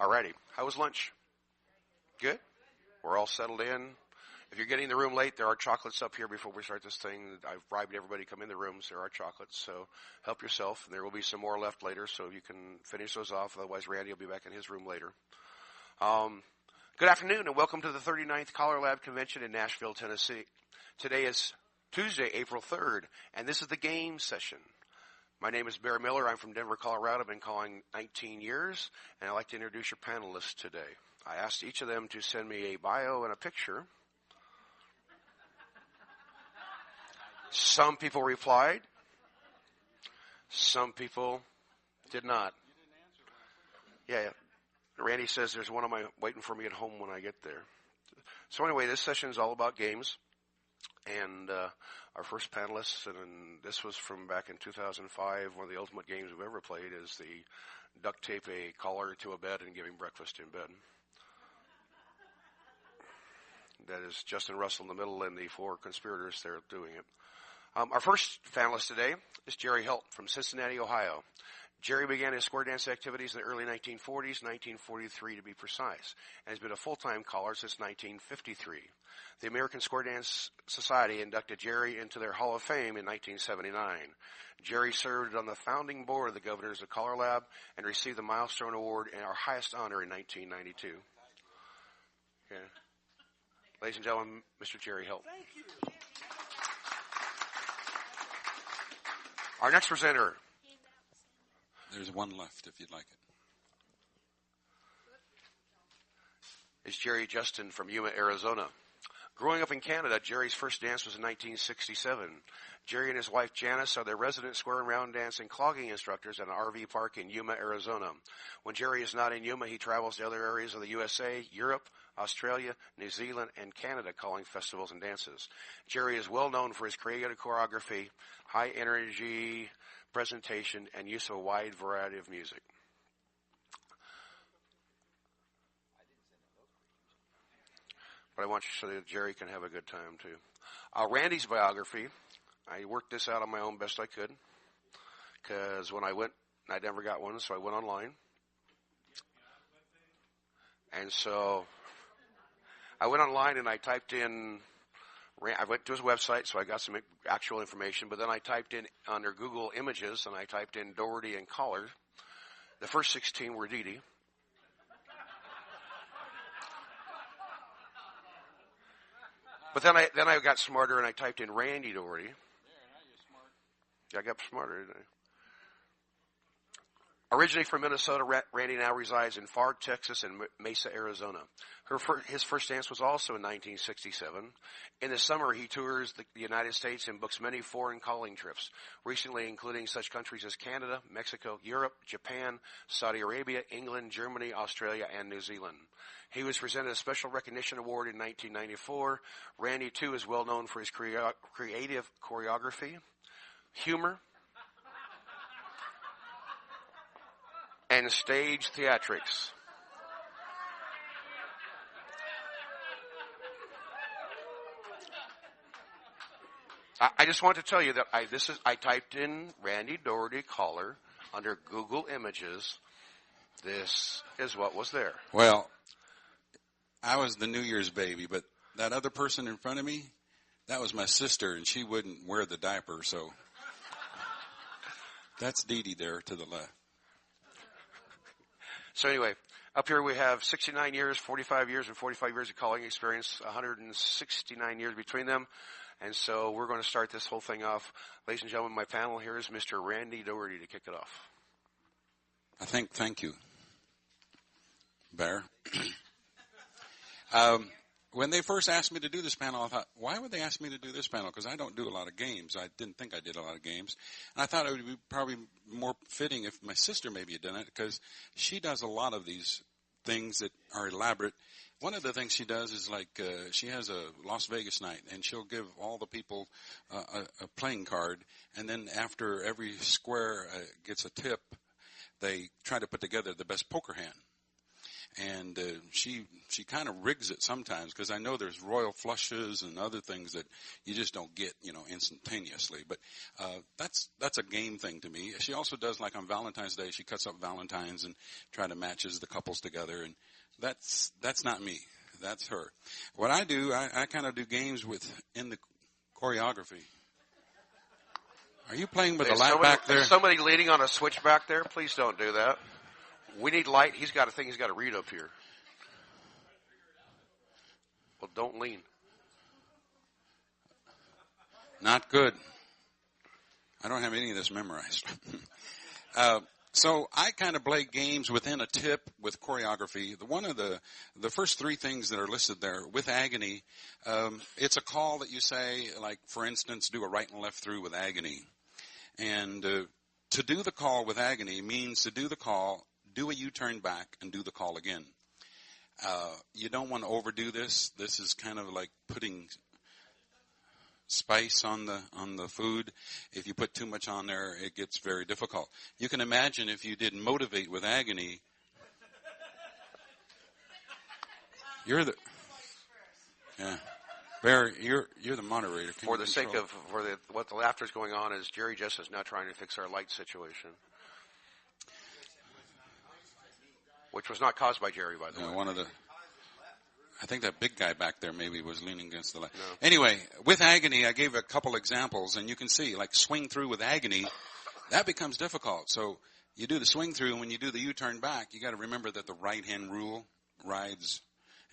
Alrighty. How was lunch? Good? We're all settled in. If you're getting in the room late, there are chocolates up here before we start this thing. I've bribed everybody to come in the rooms. There are chocolates, so help yourself. There will be some more left later, so you can finish those off. Otherwise, Randy will be back in his room later. Good afternoon, and welcome to the 39th CALLERLAB Convention in Nashville, Tennessee. Today is Tuesday, April 3rd, and this is the game session. My name is Barry Miller. I'm from Denver, Colorado. I've been calling 19 years, and I'd like to introduce your panelists today. I asked each of them to send me a bio and a picture. Some people replied. Some people did not. Yeah. Randy says there's one of my waiting for me at home when I get there. So anyway, this session is all about games. And our first panelist, and this was from back in 2005, one of the ultimate games we've ever played, is the duct tape a caller to a bed and give him breakfast in bed. That is Justin Russell in the middle and the four conspirators there doing it. Our first panelist today is Jerry Helt from Cincinnati, Ohio. Jerry began his square dance activities in the early 1940s, 1943 to be precise, and has been a full-time caller since 1953. The American Square Dance Society inducted Jerry into their Hall of Fame in 1979. Jerry served on the founding board of the Governors of CALLERLAB and received the Milestone Award and our highest honor in 1992. Okay. Ladies and gentlemen, Mr. Jerry Helt. Thank you. Our next presenter. There's one left if you'd like it. Is Jerry Jestin from Yuma, Arizona. Growing up in Canada, Jerry's first dance was in 1967. Jerry and his wife Janice are the resident square and round dance and clogging instructors at an RV park in Yuma, Arizona. When Jerry is not in Yuma, he travels to other areas of the USA, Europe, Australia, New Zealand, and Canada calling festivals and dances. Jerry is well known for his creative choreography, high energy presentation, and use of a wide variety of music. But I want you so that Jerry can have a good time too. Randy's biography, I worked this out on my own best I could, because when I went, I never got one, so I went online. And so I went online and I typed in, I went to his website, so I got some actual information, but then I typed in under Google Images, and I typed in Dougherty and Collar. The first 16 were Dee Dee. But then I got smarter, and I typed in Randy Dougherty. Yeah, I got smarter, didn't I? Originally from Minnesota, Randy now resides in Pharr, Texas, and Mesa, Arizona. His first dance was also in 1967. In the summer, he tours the United States and books many foreign calling trips, recently including such countries as Canada, Mexico, Europe, Japan, Saudi Arabia, England, Germany, Australia, and New Zealand. He was presented a Special Recognition Award in 1994. Randy, too, is well known for his creative choreography, humor, and stage theatrics. I just want to tell you that I typed in Randy Dougherty Collar under Google Images. This is what was there. Well, I was the New Year's baby, but that other person in front of me, that was my sister, and she wouldn't wear the diaper, so that's Dee Dee there to the left. So anyway, up here we have 69 years, 45 years, and 45 years of calling experience, 169 years between them. And so we're going to start this whole thing off. Ladies and gentlemen, my panel here is Mr. Randy Dougherty to kick it off. Thank you, Bear. When they first asked me to do this panel, I thought, why would they ask me to do this panel? Because I don't do a lot of games. I didn't think I did a lot of games. And I thought it would be probably more fitting if my sister maybe had done it, because she does a lot of these things that are elaborate. One of the things she does is like she has a Las Vegas night, and she'll give all the people a playing card, and then after every square gets a tip, they try to put together the best poker hand. And she kind of rigs it sometimes, because I know there's royal flushes and other things that you just don't get, instantaneously. But that's a game thing to me. She also does, like on Valentine's Day, she cuts up Valentines and try to matches the couples together, and that's not me. That's her. What I do, I kind of do games in the choreography. Are you playing with the light back there? Is somebody leaning on a switch back there? Please don't do that. We need light. He's got a thing he's got to read up here. Well, don't lean. Not good. I don't have any of this memorized. So I kind of play games within a tip with choreography. One of the first three things that are listed there with agony, it's a call that you say, like, for instance, do a right and left through with agony. And to do the call with agony means to do the call, do a U-turn back, and do the call again. You don't want to overdo this. This is kind of like putting spice on the food. If you put too much on there, it gets very difficult. You can imagine if you did motivate with agony. You're the Barry. You're the moderator. For the sake of what the laughter is going on is Jerry Jestin is now trying to fix our light situation, which was not caused by Jerry, by the way. I think that big guy back there maybe was leaning against the light. No. Anyway, with agony, I gave a couple examples, and you can see, like, swing through with agony, that becomes difficult. So you do the swing through, and when you do the U-turn back, you got to remember that the right-hand rule rides,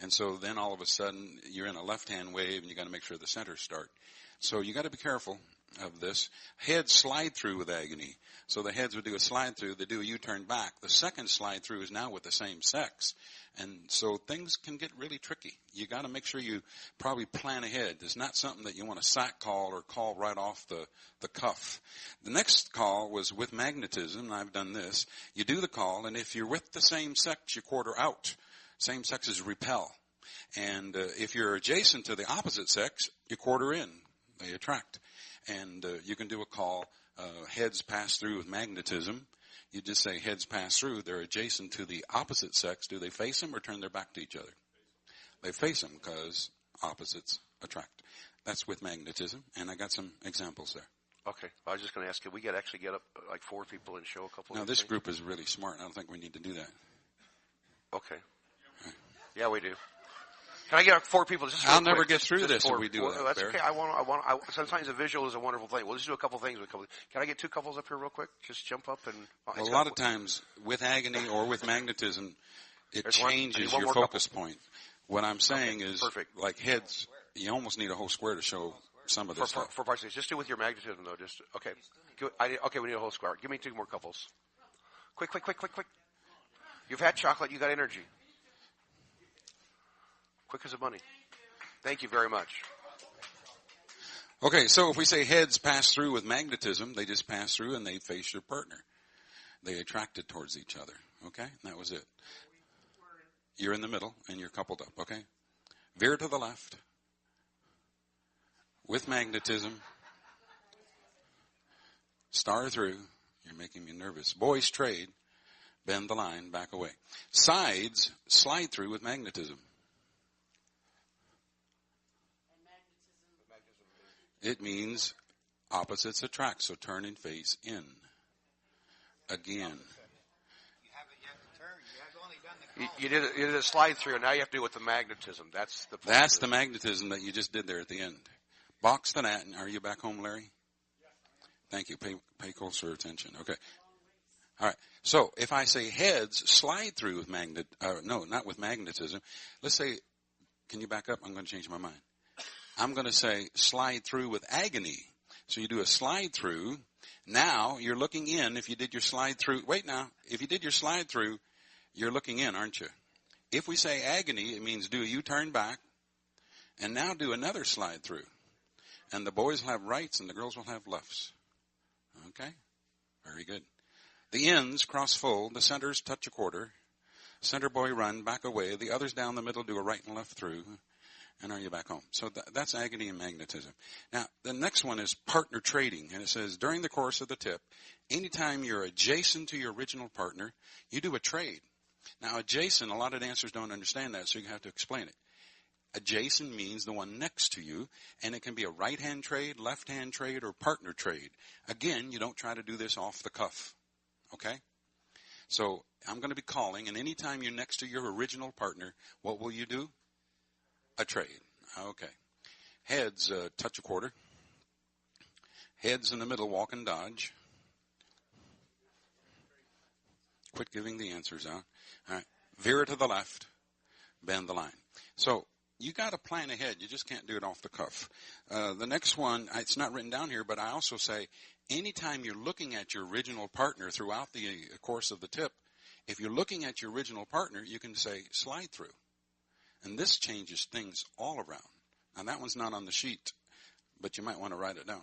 and so then all of a sudden you're in a left-hand wave, and you got to make sure the centers start. So you got to be careful of this. Heads slide through with agony. So the heads would do a slide through, they do a U-turn back. The second slide through is now with the same sex. And so things can get really tricky. You got to make sure you probably plan ahead. It's not something that you want to sack call or call right off the cuff. The next call was with magnetism. I've done this. You do the call, and if you're with the same sex, you quarter out. Same sexes repel. And if you're adjacent to the opposite sex, you quarter in. They attract. And you can do a call, heads pass through with magnetism. You just say heads pass through. They're adjacent to the opposite sex. Do they face them or turn their back to each other? They face them because opposites attract. That's with magnetism, and I got some examples there. Okay. I was just going to ask, can we actually get up like 4 people and show a couple No, of this things? group is really smart. I don't think we need to do that. Okay. Right. Yeah, we do. Can I get 4 people? I'll never get through this if we do that. That's okay. Sometimes a visual is a wonderful thing. We'll just do a couple things. Can I get 2 couples up here real quick? Just jump up and. Well, a lot of times with agony or with magnetism, it changes your focus point. What I'm saying is, perfect. Like heads, you almost need a whole square to show some of this stuff. For parts, just do with your magnetism though. Just okay. Okay, we need a whole square. Give me 2 more couples. Quick. You've had chocolate. You got energy. Quick as a bunny. Thank you very much. Okay, so if we say heads pass through with magnetism, they just pass through and they face your partner. They attracted towards each other. Okay, and that was it. You're in the middle and you're coupled up. Okay, veer to the left with magnetism. Star through. You're making me nervous. Boys trade. Bend the line. Back away. Sides slide through with magnetism. It means opposites attract, so turn and face in. Again. You haven't yet turned. You have only done the call. You did a slide through, and now you have to do it with the magnetism. That's the point. That's the magnetism that you just did there at the end. Box the net. Are you back home, Larry? Thank you. Pay closer attention. Okay. All right. So if I say heads slide through with not with magnetism. Let's say, can you back up? I'm going to change my mind. I'm going to say slide through with agony. So you do a slide through. Now you're looking in. If you did your slide through, if you did your slide through, you're looking in, aren't you? If we say agony, it means do a U-turn back and now do another slide through. And the boys will have rights and the girls will have lefts. Okay? Very good. The ends cross full. The centers touch a quarter. Center boy run, back away. The others down the middle do a right and left through. And are you back home? So that's agony and magnetism. Now, the next one is partner trading. And it says, during the course of the tip, anytime you're adjacent to your original partner, you do a trade. Now, adjacent, a lot of dancers don't understand that, so you have to explain it. Adjacent means the one next to you, and it can be a right-hand trade, left-hand trade, or partner trade. Again, you don't try to do this off the cuff, okay? So I'm going to be calling, and anytime you're next to your original partner, what will you do? A trade. Okay. Heads, touch a quarter. Heads in the middle, walk and dodge. Quit giving the answers out. All right. Veer to the left. Bend the line. So you got to plan ahead. You just can't do it off the cuff. The next one, it's not written down here, but I also say anytime you're looking at your original partner throughout the course of the tip, if you're looking at your original partner, you can say slide through. And this changes things all around. Now, that one's not on the sheet, but you might want to write it down.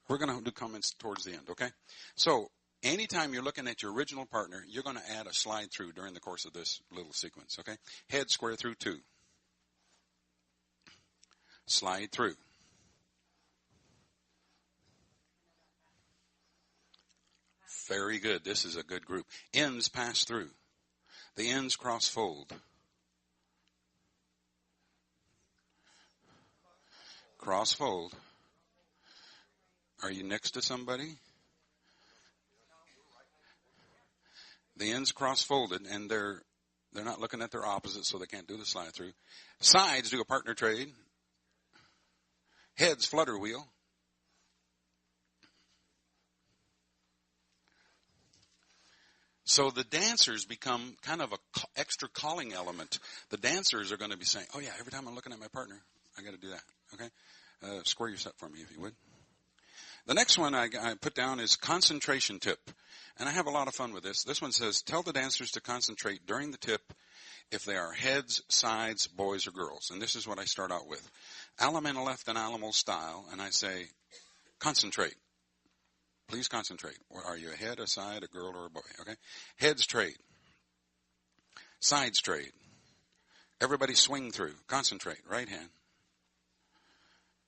We're going to do comments towards the end, okay? So anytime you're looking at your original partner, you're going to add a slide through during the course of this little sequence, okay? Head square through 2. Slide through. Very good. This is a good group. Ends pass through. The ends cross fold. Cross fold. Are you next to somebody? The ends cross folded, and they're not looking at their opposites, so they can't do the slide through. Sides do a partner trade. Heads flutter wheel. So the dancers become kind of a extra calling element. The dancers are going to be saying, oh yeah, every time I'm looking at my partner, I got to do that. Okay? Square your set for me if you would. The next one I put down is concentration tip. And I have a lot of fun with this. This one says, tell the dancers to concentrate during the tip if they are heads, sides, boys, or girls. And this is what I start out with. Allemande left and Alamo style. And I say, concentrate. Please concentrate. Are you a head, a side, a girl, or a boy? Okay? Heads trade. Sides trade. Everybody swing through. Concentrate. Right hand.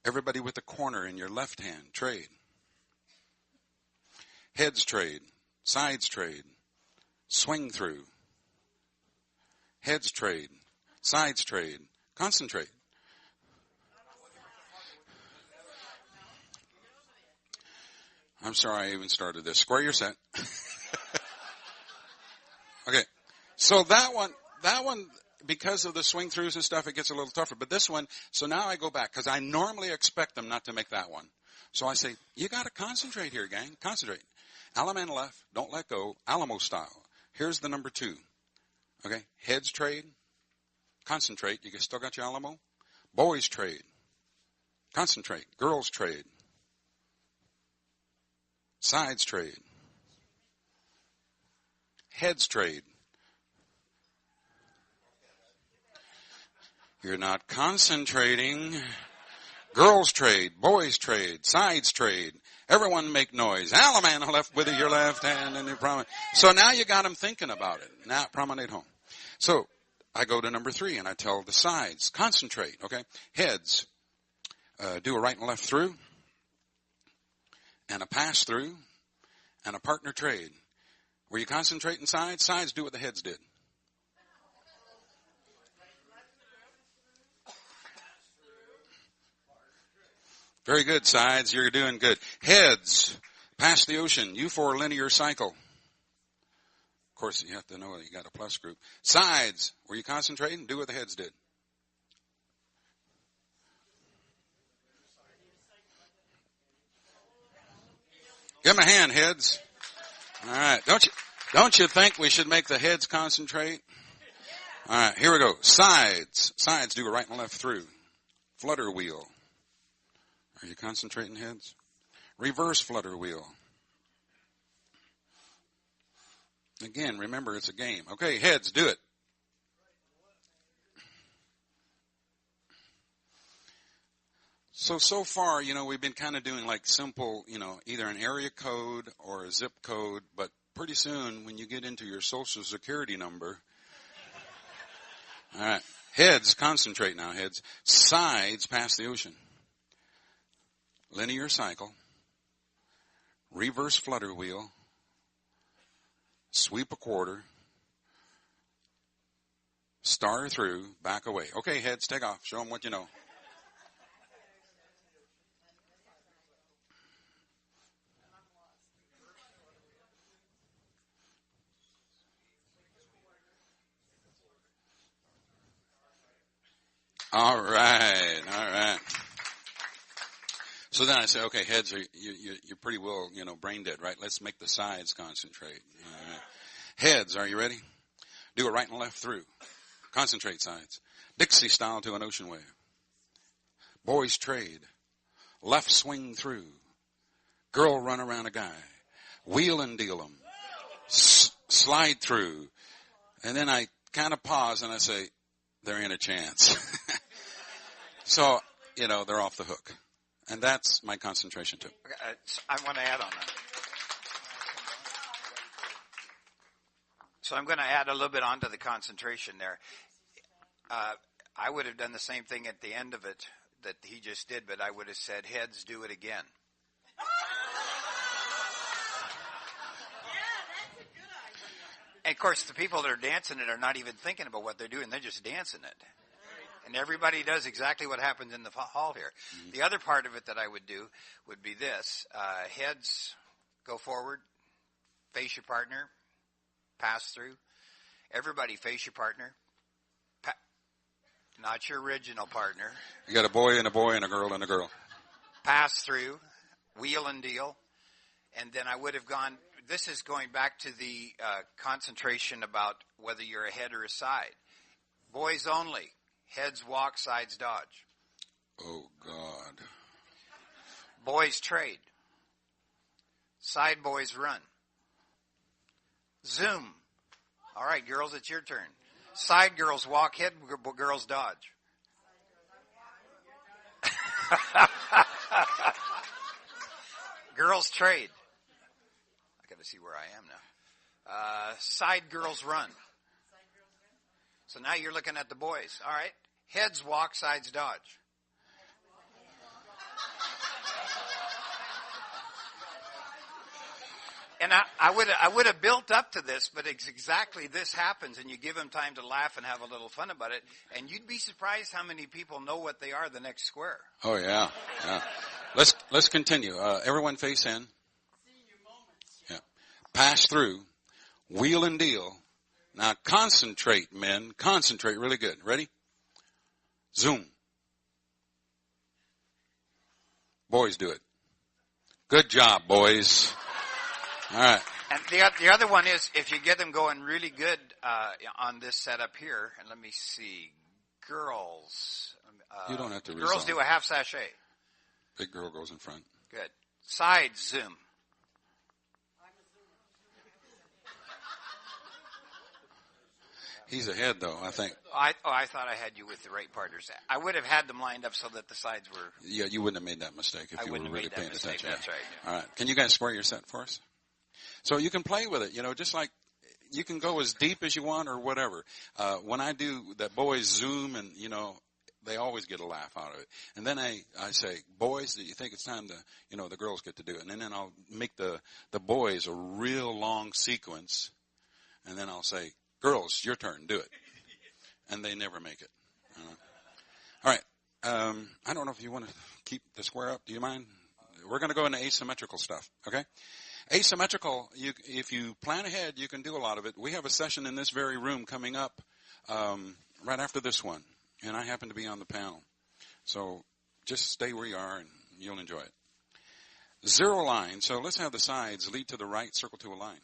Everybody with the corner in your left hand. Trade. Heads trade. Sides trade. Swing through. Heads trade. Sides trade. Concentrate. I'm sorry I even started this. Square your set. Okay. So that one, because of the swing throughs and stuff, it gets a little tougher. But this one, so now I go back, because I normally expect them not to make that one. So I say, you got to concentrate here, gang. Concentrate. Allemande left, don't let go, Alamo style. Here's the number 2. Okay. Heads trade. Concentrate. You still got your Alamo? Boys trade. Concentrate. Girls trade. Sides trade. Heads trade. You're not concentrating. Girls trade. Boys trade. Sides trade. Everyone make noise. Allemande left with your left hand and you promenade. So now you got them thinking about it. Now promenade home. So I go to number 3 and I tell the sides, concentrate. Okay. Heads, do a right and left through. And a pass through, and a partner trade. Were you concentrating sides? Sides do what the heads did. Very good, sides. You're doing good. Heads, pass the ocean. U4 linear cycle. Of course, you have to know that you got a plus group. Sides, were you concentrating? Do what the heads did. Give them a hand, heads. All right. Don't you think we should make the heads concentrate? All right. Here we go. Sides. Sides do a right and left through. Flutter wheel. Are you concentrating, heads? Reverse flutter wheel. Again, remember it's a game. Okay, heads, do it. So far, we've been kind of doing like simple, either an area code or a zip code, but pretty soon when you get into your social security number, all right, heads, concentrate now, heads. Sides, pass the ocean. Linear cycle. Reverse flutter wheel. Sweep a quarter. star through, back away. Okay, heads, take off. Show them what you know. All right. So then I say, okay, heads, you're pretty well, brain dead, right? Let's make the sides concentrate. All right. Heads, are you ready? Do it right and left through. Concentrate sides. Dixie style to an ocean wave. Boys trade. Left swing through. Girl run around a guy. Wheel and deal them. Slide through. And then I kind of pause and I say, there ain't a chance. So, they're off the hook. And that's my concentration tip. I want to add on that. So I'm going to add a little bit onto the concentration there. I would have done the same thing at the end of it that he just did, but I would have said, heads, do it again. And of course, the people that are dancing it are not even thinking about what they're doing. They're just dancing it. And everybody does exactly what happens in the hall here. Mm-hmm. The other part of it that I would do would be this. Heads, go forward, face your partner, pass through. Everybody face your partner. Not your original partner. You got a boy and a boy and a girl and a girl. Pass through, wheel and deal. And then I would have gone, this is going back to the concentration about whether you're a head or a side. Boys only. Heads walk, sides dodge. Oh, God. Boys trade. Side boys run. Zoom. All right, girls, it's your turn. Side girls walk, head girls dodge. Girls trade. I got to see where I am now. Side girls run. So now you're looking at the boys. All right. Heads walk, sides dodge. And I would have built up to this, but exactly this happens, and you give them time to laugh and have a little fun about it, and you'd be surprised how many people know what they are the next square. Oh yeah. Let's continue. Everyone face in. Yeah. Pass through. Wheel and deal. Now concentrate, men. Concentrate really good. Ready? Zoom. Boys do it. Good job, boys. All right. And the other one is, if you get them going really good on this setup here, and let me see, girls. You don't have to girls resolve. do a half sachet. Big girl goes in front. Good. Side zoom. He's ahead, though, I think. I thought I had you with the right partners. I would have had them lined up so that the sides were... Yeah, you wouldn't have made that mistake if you were really paying attention. That's right. Yeah. All right. Can you guys square your set for us? So you can play with it, just like you can go as deep as you want or whatever. When I do that boys zoom and, they always get a laugh out of it. And then I say, boys, do you think it's time to, the girls get to do it? And then I'll make the boys a real long sequence. And then I'll say, girls, your turn, do it. And they never make it. All right. I don't know if you want to keep the square up. Do you mind? We're going to go into asymmetrical stuff, okay? Asymmetrical, if you plan ahead, you can do a lot of it. We have a session in this very room coming up right after this one, and I happen to be on the panel. So just stay where you are, and you'll enjoy it. Zero line, so let's have the sides lead to the right, circle to a line.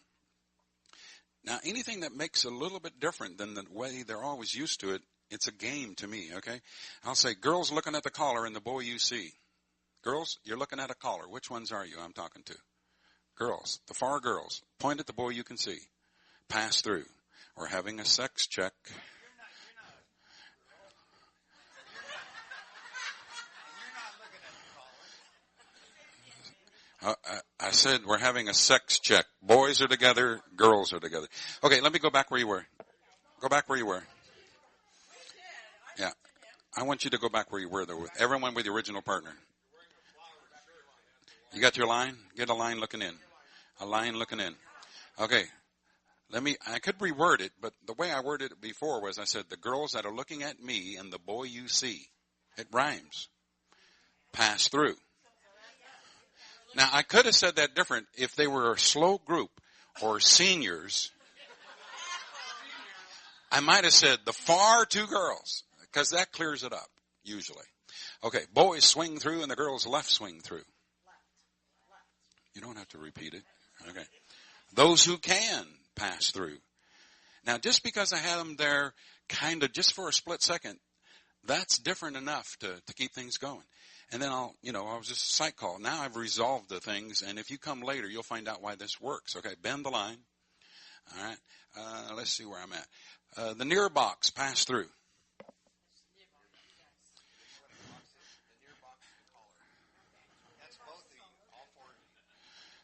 Now, anything that makes it a little bit different than the way they're always used to it, it's a game to me, okay? I'll say, girls looking at the collar and the boy you see. Girls, you're looking at a collar. Which ones are you I'm talking to? Girls, the far girls. Point at the boy you can see. Pass through. We're having a sex check. I said we're having a sex check. Boys are together, girls are together. Okay, let me go back where you were. Go back where you were. Yeah. I want you to go back where you were, though. Everyone with the original partner. You got your line? Get a line looking in. A line looking in. Okay. I could reword it, but the way I worded it before was I said, the girls that are looking at me and the boy you see. It rhymes. Pass through. Now, I could have said that different if they were a slow group or seniors. I might have said the far two girls, because that clears it up, usually. Okay, boys swing through and the girls left swing through. You don't have to repeat it. Okay. Those who can pass through. Now, just because I had them there kind of just for a split second, that's different enough to keep things going. And then I was just a sight call. Now I've resolved the things, and if you come later, you'll find out why this works. Okay, bend the line. All right. Let's see where I'm at. The near box, pass through.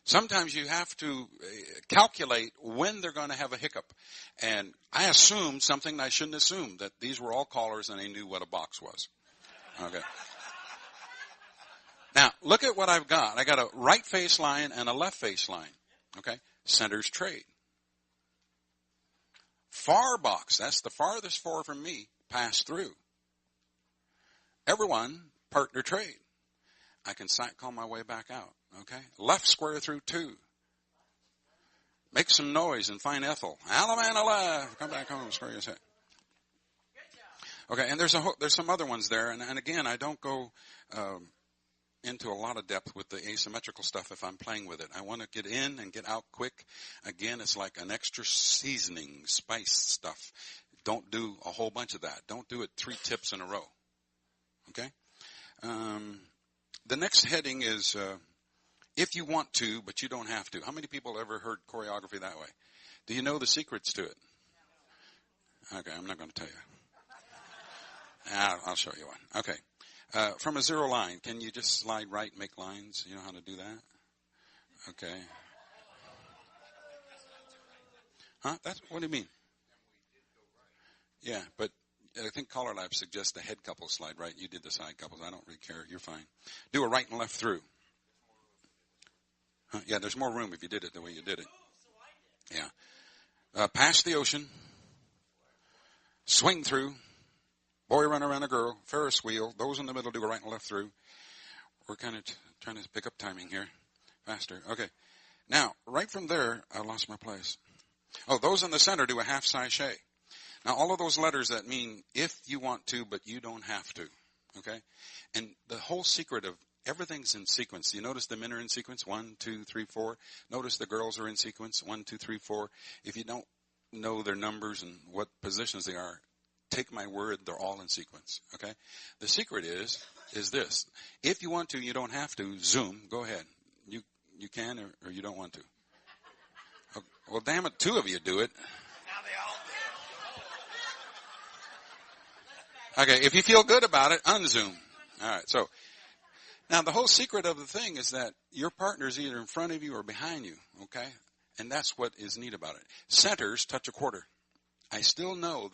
Sometimes you have to calculate when they're going to have a hiccup. And I assumed something I shouldn't assume, that these were all callers and they knew what a box was. Okay. Now, look at what I've got. I got a right face line and a left face line. Okay. Centers trade. Far box, that's the farthest four from me, pass through. Everyone, partner trade. I can sight call my way back out. Okay. Left square through 2. Make some noise and find Ethel. Alabama left. Come back home, square your head. Okay, and there's some other ones there, and again, I don't go into a lot of depth with the asymmetrical stuff if I'm playing with it. I want to get in and get out quick. Again, it's like an extra seasoning, spice stuff. Don't do a whole bunch of that. Don't do it 3 tips in a row. Okay? The next heading is if you want to, but you don't have to. How many people ever heard choreography that way? Do you know the secrets to it? Okay, I'm not going to tell you. I'll show you one. Okay. From a 0 line, can you just slide right, make lines? You know how to do that? Okay. Huh? What do you mean? Yeah, but I think CALLERLAB suggests the head couple slide right. You did the side couples. I don't really care. You're fine. Do a right and left through. Huh? Yeah, there's more room if you did it the way you did it. Yeah. Pass the ocean. Swing through. Boy run around a girl. Ferris wheel. Those in the middle do a right and left through. We're kind of trying to pick up timing here. Faster. Okay. Now, right from there, I lost my place. Oh, those in the center do a half sachet. Now, all of those letters that mean if you want to, but you don't have to. Okay? And the whole secret of everything's in sequence. You notice the men are in sequence? 1, 2, 3, 4. Notice the girls are in sequence? 1, 2, 3, 4. If you don't know their numbers and what positions they are, take my word, they're all in sequence. Okay? The secret is this. If you want to, you don't have to. Zoom. Go ahead. You can or you don't want to. Okay. Well, damn it, 2 of you do it. Now they all do. Okay, if you feel good about it, unzoom. All right, so now the whole secret of the thing is that your partner is either in front of you or behind you, okay? And that's what is neat about it. Centers touch a quarter. I still know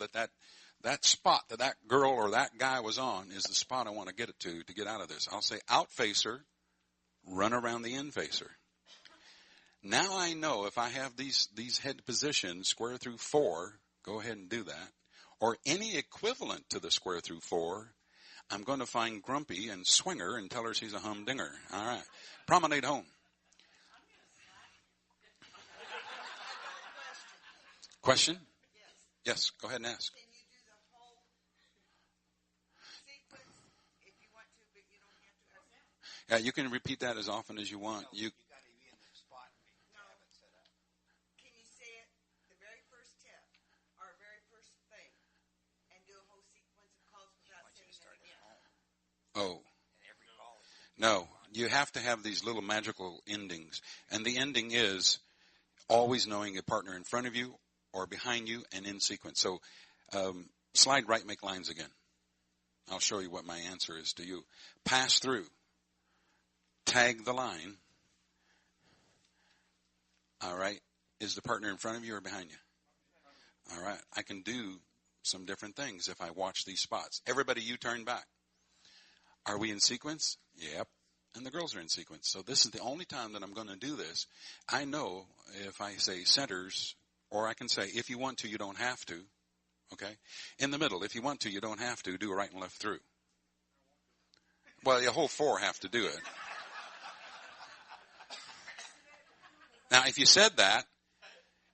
that spot that girl or that guy was on is the spot I want to get it to get out of this. I'll say out facer, run around the in facer. Now I know if I have these head positions, square through 4, go ahead and do that. Or any equivalent to the square through 4, I'm going to find Grumpy and swing her and tell her she's a humdinger. All right. Promenade home. Question? Yes, go ahead and ask. Can you do the whole sequence if you want to, but you don't have to? Yeah, you can repeat that as often as you want. You got to be in the spot and have it set up. Can you say it the very first tip or very first thing and do a whole sequence of calls without saying it again? Oh. No, you have to have these little magical endings. And the ending is always knowing a partner in front of you or behind you and in sequence. So slide right, make lines again. I'll show you what my answer is to you. Pass through. Tag the line. All right. Is the partner in front of you or behind you? All right. I can do some different things if I watch these spots. Everybody, you turn back. Are we in sequence? Yep. And the girls are in sequence. So this is the only time that I'm going to do this. I know if I say centers, Or I can say, if you want to, you don't have to. Okay? In the middle, if you want to, you don't have to. Do a right and left through. Well, the whole 4 have to do it. Now, if you said that,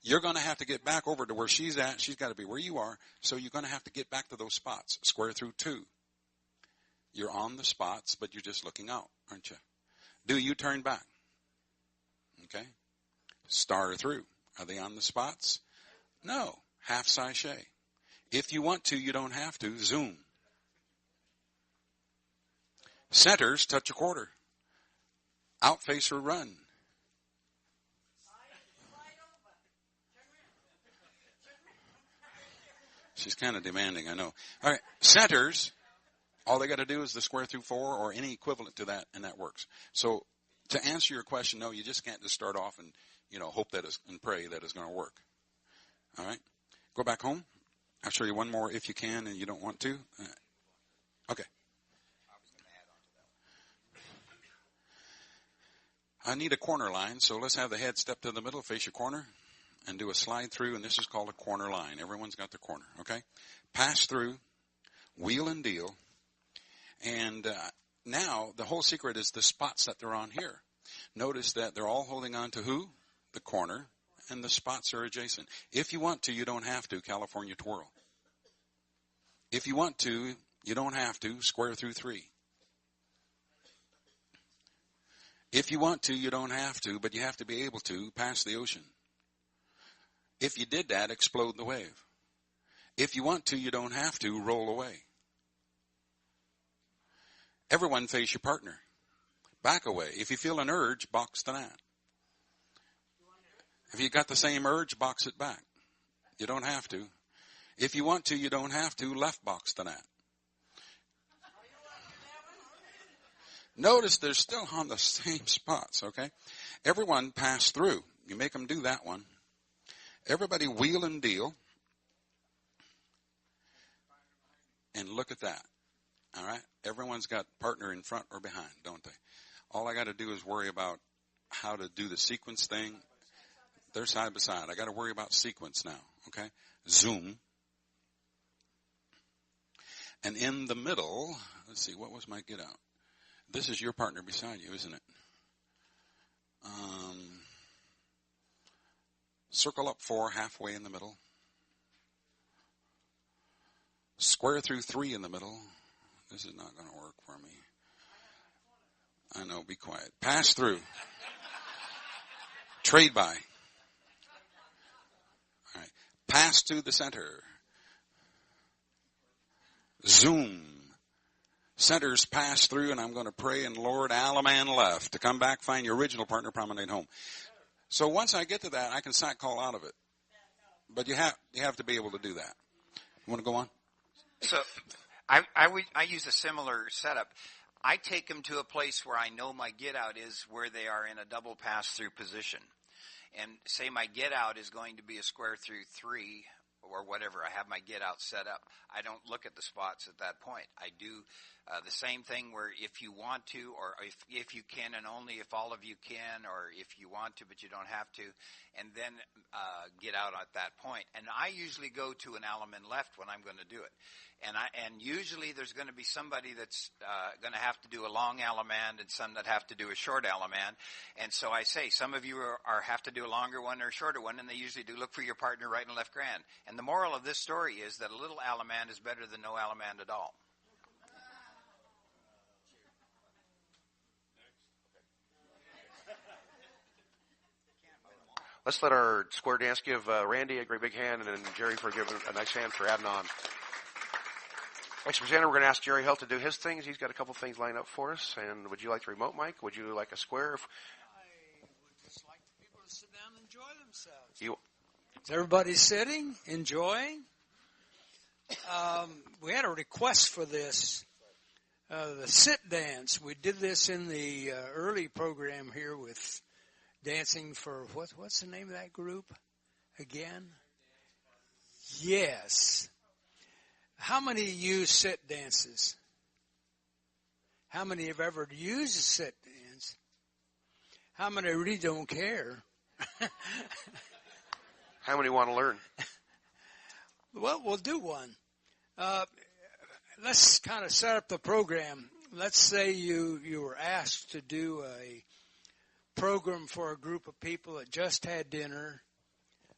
you're going to have to get back over to where she's at. She's got to be where you are. So you're going to have to get back to those spots. Square through 2. You're on the spots, but you're just looking out, aren't you? Do you turn back? Okay. Star through. Are they on the spots? No. Half sachet. If you want to, you don't have to. Zoom. Centers, touch a quarter. Out face or run. She's kind of demanding, I know. All right, centers, all they got to do is the square through 4 or any equivalent to that, and that works. So to answer your question, no, you just can't just start off and, hope that and pray that it's going to work. All right, go back home. I'll show you one more if you can and you don't want to. Okay. I need a corner line, so let's have the head step to the middle, face your corner, and do a slide through, and this is called a corner line. Everyone's got their corner, okay? Pass through, wheel and deal, and now the whole secret is the spots that they're on here. Notice that they're all holding on to who? The corner, and the spots are adjacent. If you want to, you don't have to, California twirl. If you want to, you don't have to, square through 3. If you want to, you don't have to, but you have to be able to pass the ocean. If you did that, explode the wave. If you want to, you don't have to, roll away. Everyone face your partner. Back away. If you feel an urge, box the gnat. If you got the same urge, box it back. You don't have to. If you want to, you don't have to, left box the gnat. Notice they're still on the same spots, okay? Everyone pass through. You make them do that one. Everybody wheel and deal. And look at that. All right? Everyone's got partner in front or behind, don't they? All I got to do is worry about how to do the sequence thing. They're side by side. I got to worry about sequence now, okay? Zoom. And in the middle, let's see, what was my get out? This is your partner beside you, isn't it? Circle up 4 halfway in the middle. Square through 3 in the middle. This is not going to work for me. I know, be quiet. Pass through. Trade by. All right. Pass to the center. Zoom. Centers pass through, and I'm going to pray, and Lord, Alaman left. To come back, find your original partner, promenade home. So once I get to that, I can sight call out of it. But you have to be able to do that. You want to go on? So I use a similar setup. I take them to a place where I know my get out is where they are in a double pass through position. And say my get out is going to be a square through 3 or whatever. I have my get out set up. I don't look at the spots at that point. I do the same thing where if you want to, or if you can, and only if all of you can, or if you want to but you don't have to, and then get out at that point. And I usually go to an Alaman left when I'm going to do it. And usually there's going to be somebody that's going to have to do a long Alaman and some that have to do a short Alaman. And so I say, some of you have to do a longer one or a shorter one, and they usually do look for your partner right and left grand. And the moral of this story is that a little Alaman is better than no Alaman at all. Let's let our square dance give Randy a great big hand, and then Jerry for giving a nice hand for adding on. Next presenter, we're going to ask Jerry Helt to do his things. He's got a couple things lined up for us. And would you like the remote mic? Would you like a square? I would just like people to sit down and enjoy themselves. Is everybody sitting, enjoying? We had a request for this, the sit dance. We did this in the early program here with dancing for, what's the name of that group again? Yes. How many use sit dances? How many have ever used a sit dance? How many really don't care? How many want to learn? Well, we'll do one. Let's kind of set up the program. Let's say you were asked to do a program for a group of people that just had dinner.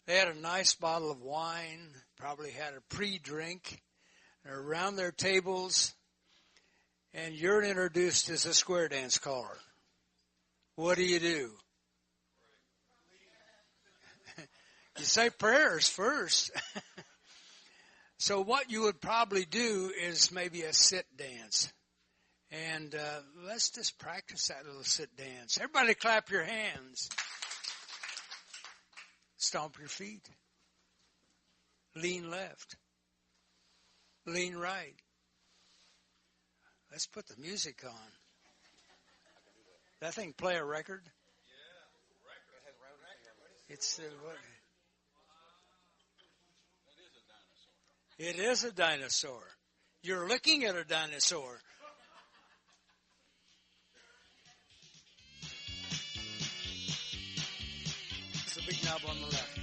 They had a nice bottle of wine, probably had a pre-drink. They're around their tables, and you're introduced as a square dance caller. What do? You say prayers first. So what you would probably do is maybe a sit dance. And let's just practice that little sit dance. Everybody clap your hands. Stomp your feet. Lean left. Lean right. Let's put the music on. That thing play a record? It's what? It is a dinosaur. You're looking at a dinosaur. It's the big knob on the left.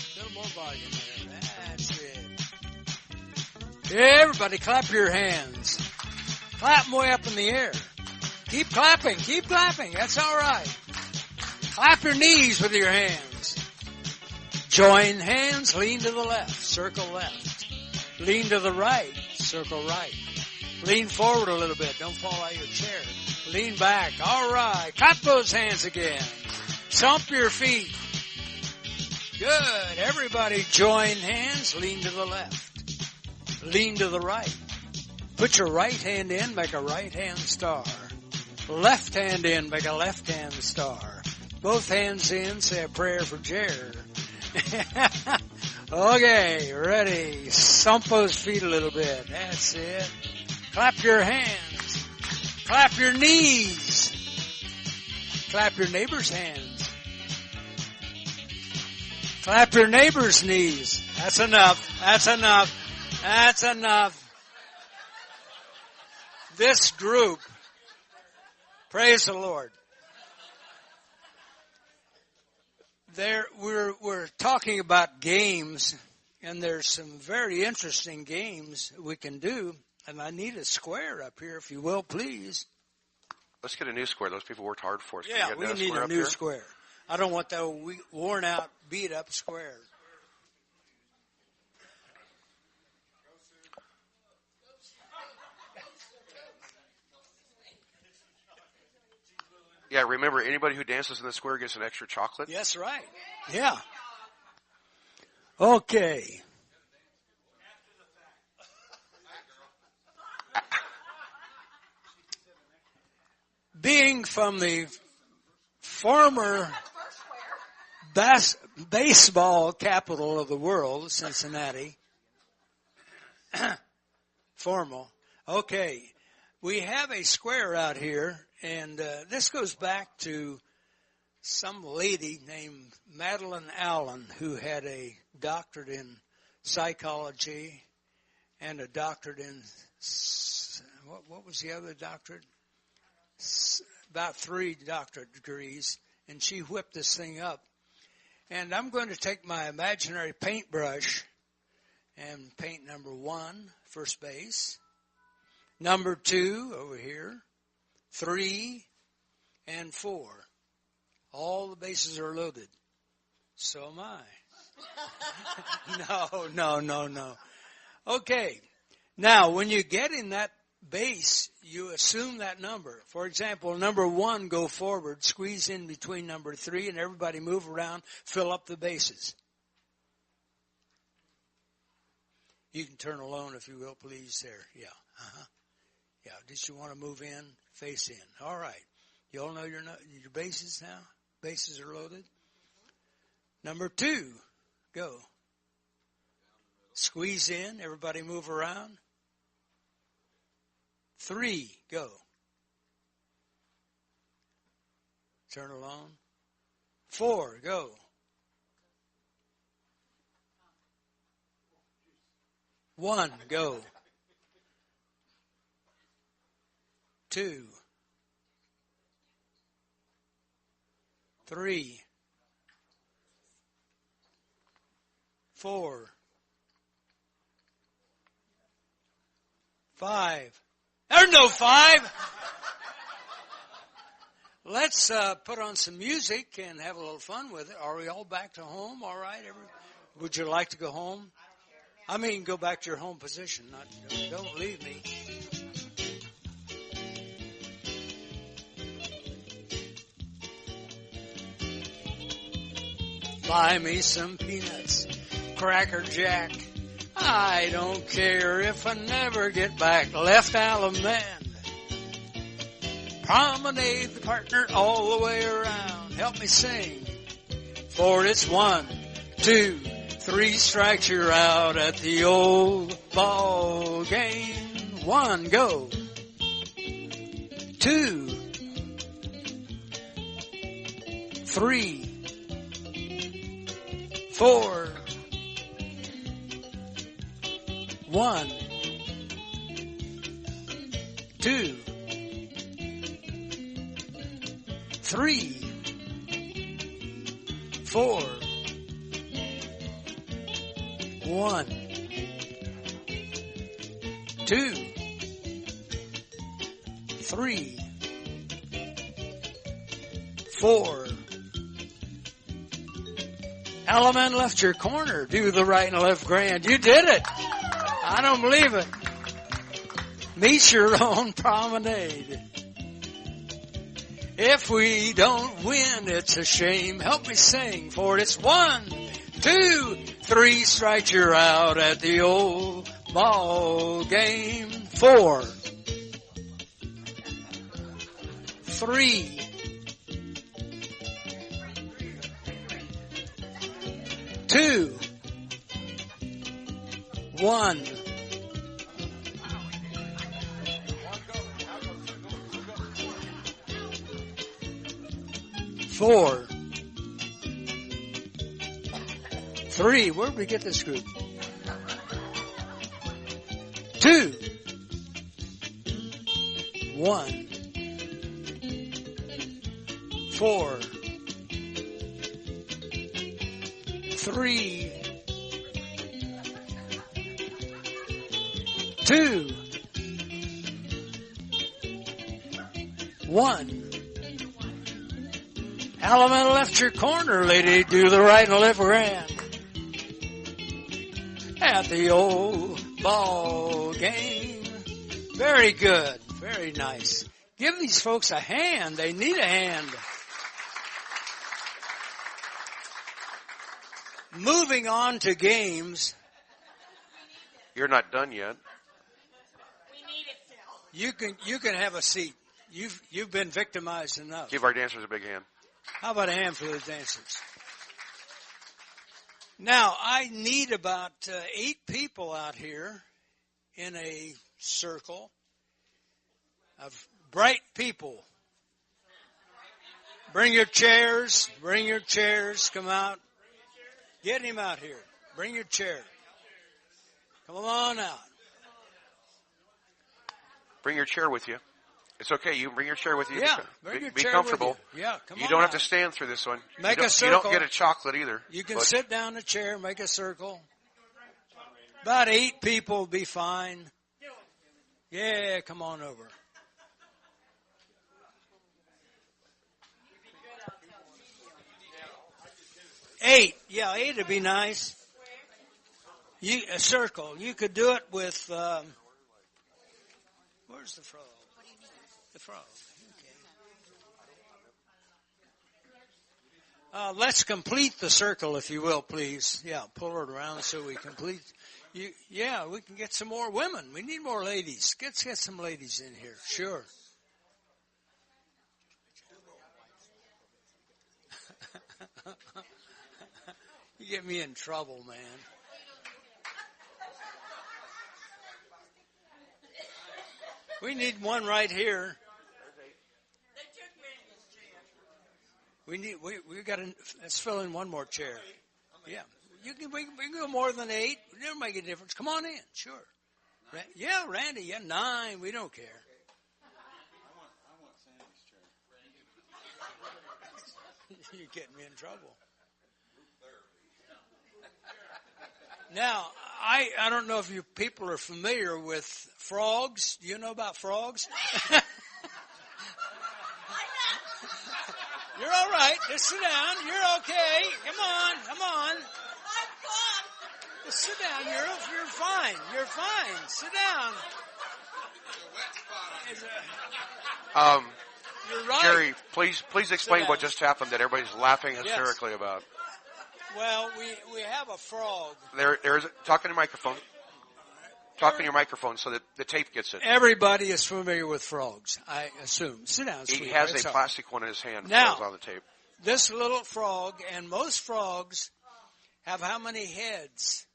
A little more volume there. That's it. Everybody clap your hands. Clap them way up in the air. Keep clapping. Keep clapping. That's all right. Clap your knees with your hands. Join hands, lean to the left, circle left. Lean to the right, circle right. Lean forward a little bit, don't fall out of your chair. Lean back, all right. Clap those hands again. Stomp your feet. Good, everybody join hands, lean to the left. Lean to the right. Put your right hand in, make a right hand star. Left hand in, make a left hand star. Both hands in, say a prayer for Jerry. Okay, ready. Stomp those feet a little bit. That's it. Clap your hands. Clap your knees. Clap your neighbor's hands. Clap your neighbor's knees. That's enough. That's enough. That's enough. This group, praise the Lord. We're talking about games, and there's some very interesting games we can do, and I need a square up here, if you will, please. Let's get a new square. Those people worked hard for us. Yeah, we need a new square. I don't want that worn out, beat up square. Yeah, remember, anybody who dances in the square gets an extra chocolate. That's right. Yeah. Okay. Being from the former baseball capital of the world, Cincinnati, formal. Okay. We have a square out here, and this goes back to some lady named Madeline Allen, who had a doctorate in psychology and a doctorate in, what was the other doctorate? About 3 doctorate degrees, and she whipped this thing up. And I'm going to take my imaginary paintbrush and paint number 1, first base. Number 2 over here, 3, and 4. All the bases are loaded. So am I. No. Okay. Now, when you get in that base, you assume that number. For example, number 1, go forward, squeeze in between number 3, and everybody move around, fill up the bases. You can turn alone if you will, please, there. Yeah. Yeah, just you want to move in, face in. All right. You all know your bases now? Bases are loaded. Number 2, go. Squeeze in, everybody move around. 3, go. Turn alone. 4, go. 1, go. 2. 3, 4, 5. There's no 5. Let's put on some music and have a little fun with it. Are we all back to home? All right. Would you like to go home? I mean, go back to your home position. Don't leave me. Buy me some peanuts, Cracker Jack. I don't care if I never get back. Left Allemande. Promenade the partner all the way around. Help me sing. For it's 1, 2, 3 strikes, you're out at the old ball game. 1, go. 2, 3, 4, 1, 2, 3, 4, 1, 2, 3, 4. Allemande left your corner. Do the right and left grand. You did it. I don't believe it. Meet your own promenade. If we don't win, it's a shame. Help me sing, for it's 1, 2, 3 strikes, you're out at the old ball game. 4, 3, 2, 1. 4, 3. Where did we get this group? 2, 1, 4, 3, 2, 1. Allemande left your corner, lady. Do the right and left grand. At the old ball game. Very good. Very nice. Give these folks a hand. They need a hand. Moving on to games. You're not done yet. You can have a seat. You've been victimized enough. Give our dancers a big hand. How about a hand for the dancers? Now, I need about 8 people out here in a circle of bright people. Bring your chairs. Bring your chairs. Come out. Get him out here. Bring your chair. Come on out. Bring your chair with you. It's okay. You can bring your chair with you. Yeah, bring your be chair comfortable. with you. Yeah, come on. You don't have out. to stand through this one. Make a circle. You don't get a chocolate either. You can sit down in a chair, make a circle. About 8 people will be fine. Yeah, come on over. Eight. Yeah, 8 would be nice. A circle. You could do it with, where's the frog? The frog. Okay. Let's complete the circle, if you will, please. Yeah, pull it around so we complete. Yeah, we can get some more women. We need more ladies. Let's get some ladies in here. Sure. You get me in trouble, man. We need one right here. We got to, let's fill in one more chair. Yeah. We can go more than 8. It doesn't make a difference. Come on in. Sure. Yeah, Randy. Yeah, 9. We don't care. I want Sandy's chair. You're getting me in trouble. Now, I don't know if you people are familiar with frogs. Do you know about frogs? You're all right. Just sit down. You're okay. Come on. Just sit down. You're fine. You're fine. Sit down. You're right. Jerry, please explain what just happened that everybody's laughing hysterically about. Well, we have a frog. There's talk in your microphone. Talk in your microphone so that the tape gets it. Everybody is familiar with frogs, I assume. Sit down, He sweetheart. has It's a all plastic one in his hand. Now, It's on the tape. This little frog, and most frogs have how many heads?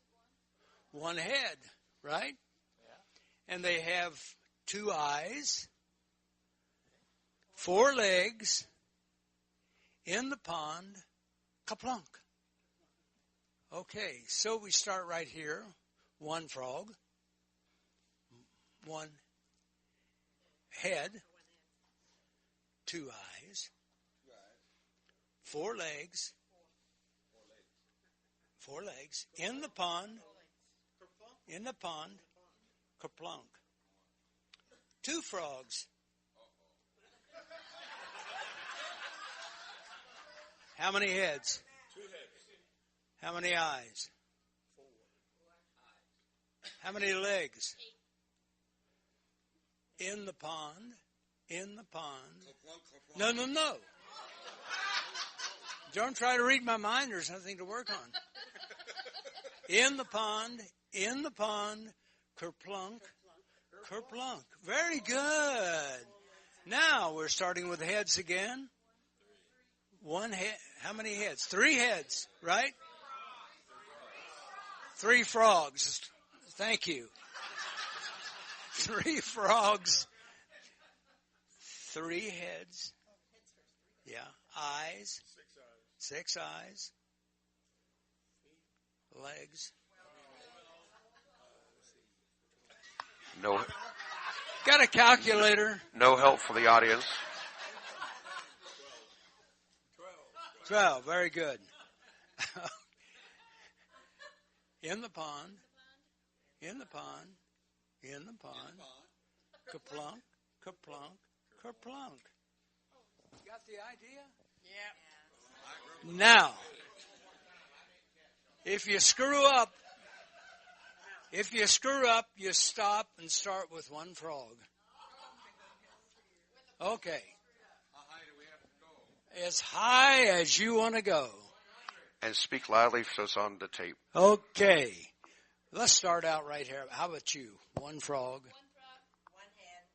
One head, right? Yeah. And they have 2 eyes, 4 legs, in the pond, kaplunk. Okay, so we start right here. 1 frog, 1 head, 2 eyes, 4 legs, 4 legs, in the pond, kerplunk. 2 frogs. How many heads? 2 heads. How many eyes? 4. How many legs? 8. In the pond. No. Don't try to read my mind. There's nothing to work on. In the pond, kerplunk. Very good. Now we're starting with heads again. 1 head. How many heads? 3 heads, right? 3 frogs. Thank you. 3 frogs. 3 heads. Yeah. Eyes. 6 eyes. Legs. No. Got a calculator. No help for the audience. 12. Very good. In the pond. Kerplunk. You got the idea? Yeah. Now, if you screw up, you stop and start with 1 frog. Okay. How high do we have to go? As high as you want to go. And speak loudly so it's on the tape. Okay. Let's start out right here. How about you? 1 frog. 1 head.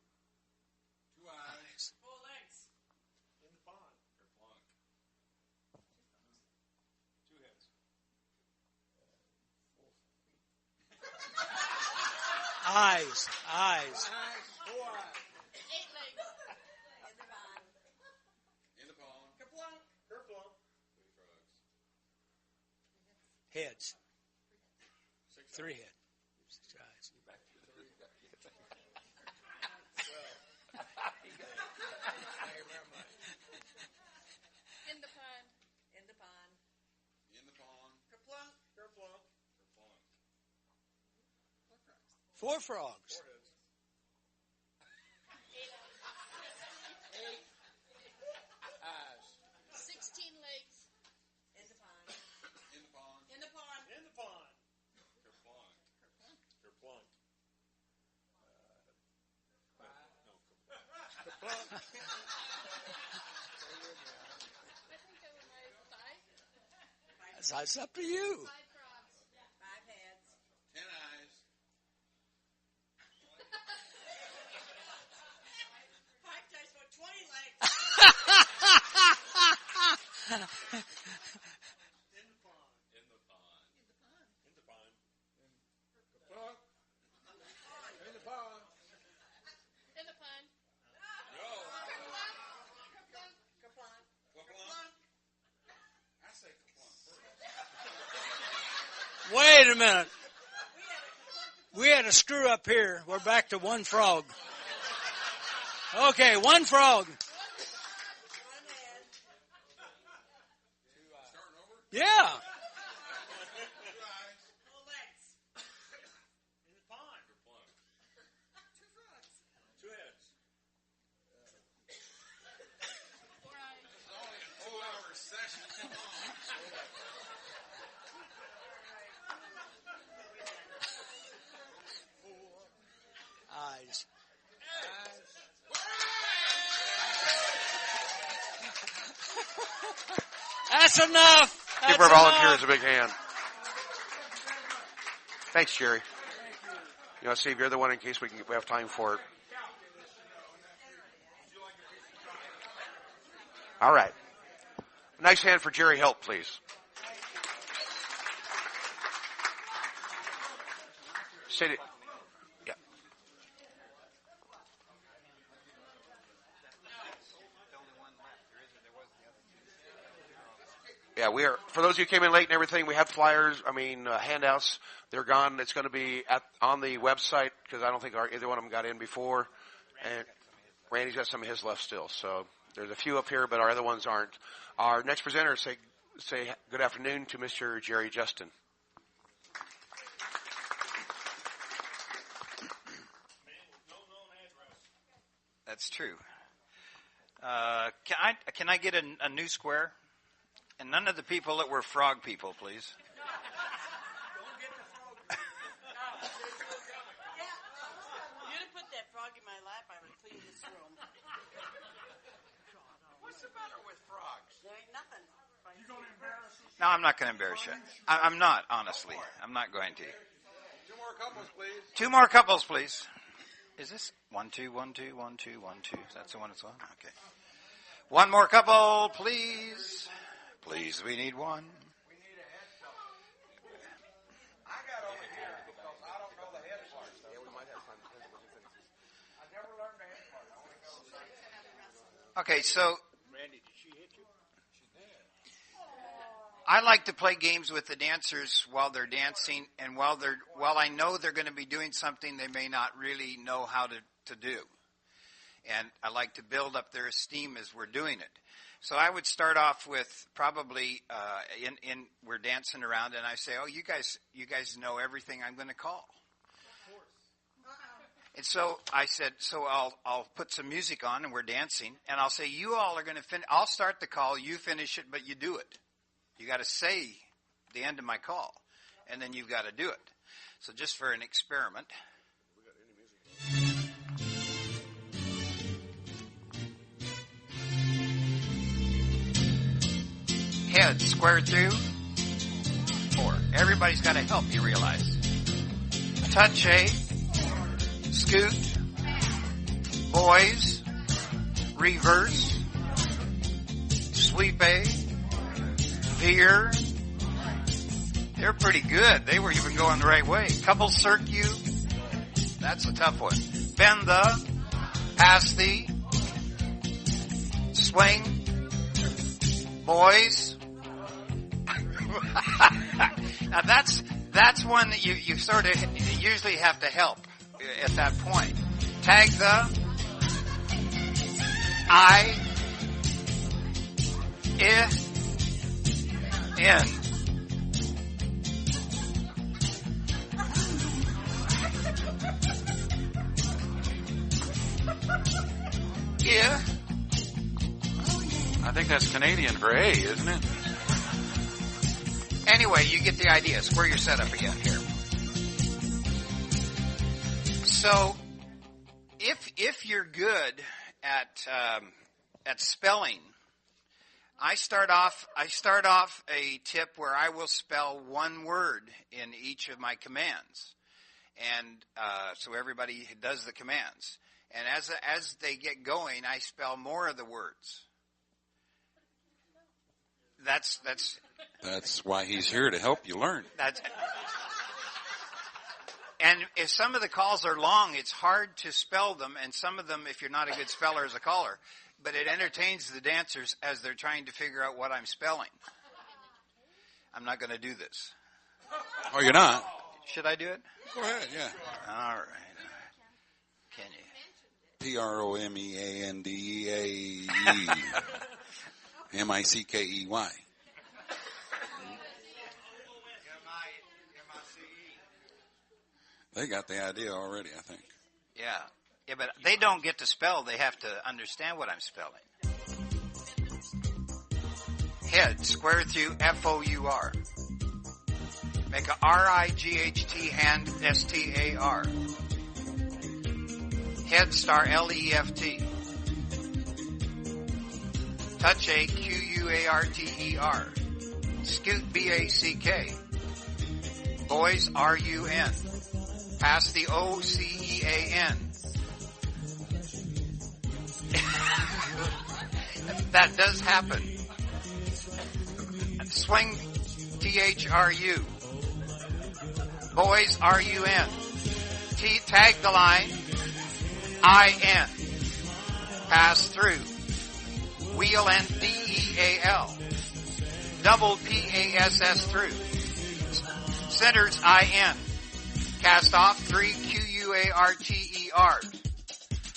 2 eyes. 4 legs. In the pond. Kerplunk. 2 heads. Eyes. 4 eyes. 8 legs. In the pond. Kerplunk. 3 frogs. Heads. 3 heads. 6 eyes. In the pond. Kerplunk. 4 frogs. 8 eyes. 16 legs. In the pond. Kerplunk. It's up to you. 5 heads. 10 eyes. 5 times 4, 20 legs. In the pond. Kerplunk. In the pond. In the pond. No. Kerplunk. Kerplunk. I say kerplunk first. Wait a minute. We had a screw up here. We're back to 1 frog. Okay, 1 frog. 1 head. Yeah. Full legs. In the pond. Two frogs. Two heads. 4 eyes. Whole hour session. Eyes. That's enough. That's Give our volunteers enough. a big hand. Thanks, Jerry. You know, Steve, you're the one in case we have time for it. All right. Nice hand for Jerry Helt, please. Sit it. Yeah. Yeah, we are. For those of you who came in late and everything, we had flyers. Handouts. They're gone. It's going to be on the website because I don't think either one of them got in before. And Randy's got some of his left still. So there's a few up here, but our other ones aren't. Our next presenter, say good afternoon to Mr. Jerry Jestin. That's true. Can I get a new square? And none of the people that were frog people, please. You didn't put that frog in my lap, I would clean this room. What's the matter with frogs? There ain't nothing. You going to embarrass us? No, I'm not going to embarrass you. I'm not, honestly. I'm not going to. Two more couples, please. Two more couples, please. Is this 1, 2, 1, 2, 1, 2, 1, 2? That's the one it's on? Okay. One more couple, please. Please, we need one. I got over here because I don't know the head part. Yeah, we might have time. I never learned the head part. I only know. Okay, so Randy, did she hit you? She did. I like to play games with the dancers while they're dancing, and while I know they're going to be doing something they may not really know how to do. And I like to build up their esteem as we're doing it. So I would start off with probably we're dancing around, and I say, "Oh, you guys know everything I'm going to call." And so I said, "So I'll put some music on, and we're dancing, and I'll say, you all are going to finish. I'll start the call, you finish it, but you do it. You got to say the end of my call, and then you've got to do it." So just for an experiment. Head square through. 4. Everybody's got to help, you realize. Touch A. Scoot. Boys. Reverse. Sweep A. Veer. They're pretty good. They were even going the right way. Couple circ you. That's a tough one. Bend the. Pass the. Swing. Boys. Now that's one that you sort of usually have to help at that point. Tag the I in. Yeah. I think that's Canadian for A, isn't it? Anyway, you get the idea. Square your setup again here. So, if you're good at spelling, I start off a tip where I will spell one word in each of my commands, and so everybody does the commands. And as they get going, I spell more of the words. That's why he's here, to help you learn. And if some of the calls are long, it's hard to spell them, and some of them, if you're not a good speller as a caller, but it entertains the dancers as they're trying to figure out what I'm spelling. I'm not going to do this. Oh, you're not? Should I do it? Go ahead, yeah. All right. Can you? PROMEANDEAE MICKEY. They got the idea already, I think. Yeah. Yeah, but they don't get to spell. They have to understand what I'm spelling. Head, square through F-O-U-R. Make a R-I-G-H-T, hand, S-T-A-R. Head, star, L-E-F-T. Touch, A, Q-U-A-R-T-E-R. Scoot, B-A-C-K. Boys, R-U-N. Pass the O-C-E-A-N. That does happen. Swing, T-H-R-U. Boys, R-U-N. Tag the line, I-N. Pass through. Wheel, N-D-E-A-L. Double P-A-S-S through. Centers, I-N. Cast off, 3, Q-U-A-R-T-E-R.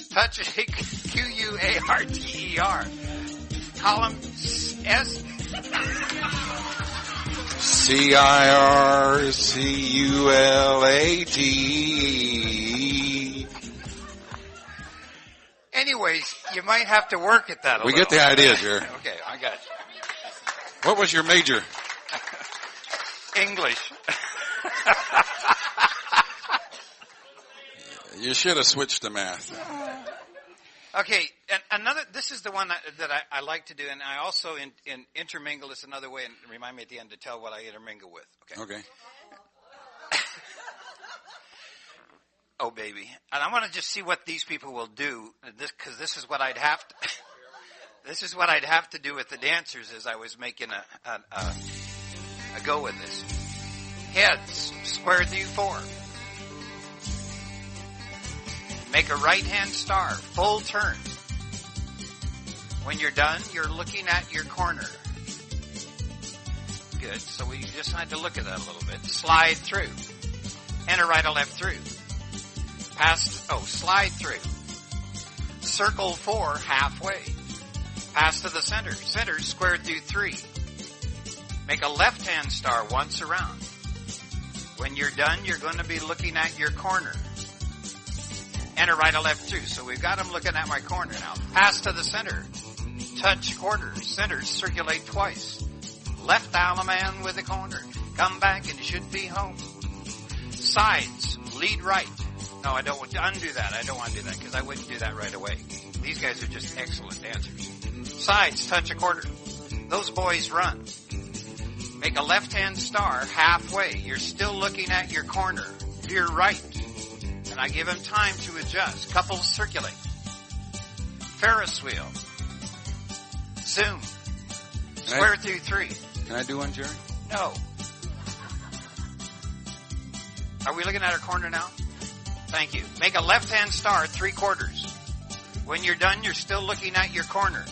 Touch, Q-U-A-R-T-E-R. Column, S. C-I-R-C-U-L-A-T. Anyways, you might have to work at that a We little. get the idea, Jerry. Okay, I got you. What was your major? English. You should have switched to math. Okay, and this is the one that I like to do, and I also intermingle this another way, and remind me at the end to tell what I intermingle with. Okay. Oh, baby. And I want to just see what these people will do, because this is what I'd have to, this is what I'd have to do with the dancers as I was making a go with this. Heads, square through 4. Make a right-hand star, full turn. When you're done, you're looking at your corner. Good, so we just had to look at that a little bit. Slide through. Enter right or left through. Slide through. Circle 4 halfway. Pass to the center. Center, square through 3. Make a left-hand star once around. When you're done, you're going to be looking at your corner. Enter right or left through. So we've got them looking at my corner now. Pass to the center. Touch quarter. Center, circulate twice. Left dial a man with a corner. Come back and should be home. Sides, lead right. No, I don't want to undo that. I don't want to do that because I wouldn't do that right away. These guys are just excellent dancers. Sides, touch a quarter. Those boys run. Make a left-hand star halfway. You're still looking at your corner. Veer right. And I give them time to adjust. Couples circulate. Ferris wheel. Zoom. Square through 3. Can I do one, Jerry? No. Are we looking at our corner now? Thank you. Make a left-hand star 3/4. When you're done, you're still looking at your corner.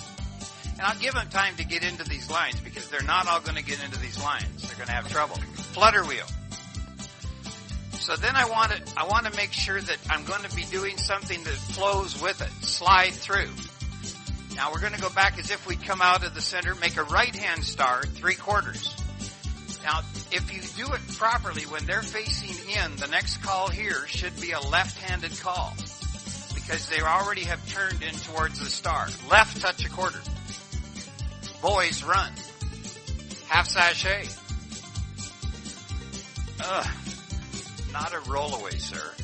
And I'll give them time to get into these lines because they're not all going to get into these lines. They're going to have trouble. Flutter wheel. So then I want to make sure that I'm going to be doing something that flows with it. Slide through. Now we're going to go back as if we'd come out of the center. Make a right-hand star 3/4. Now, if you do it properly, when they're facing in, the next call here should be a left-handed call because they already have turned in towards the star. Left touch a quarter. Boys run. Half sachet. Not a rollaway, sir.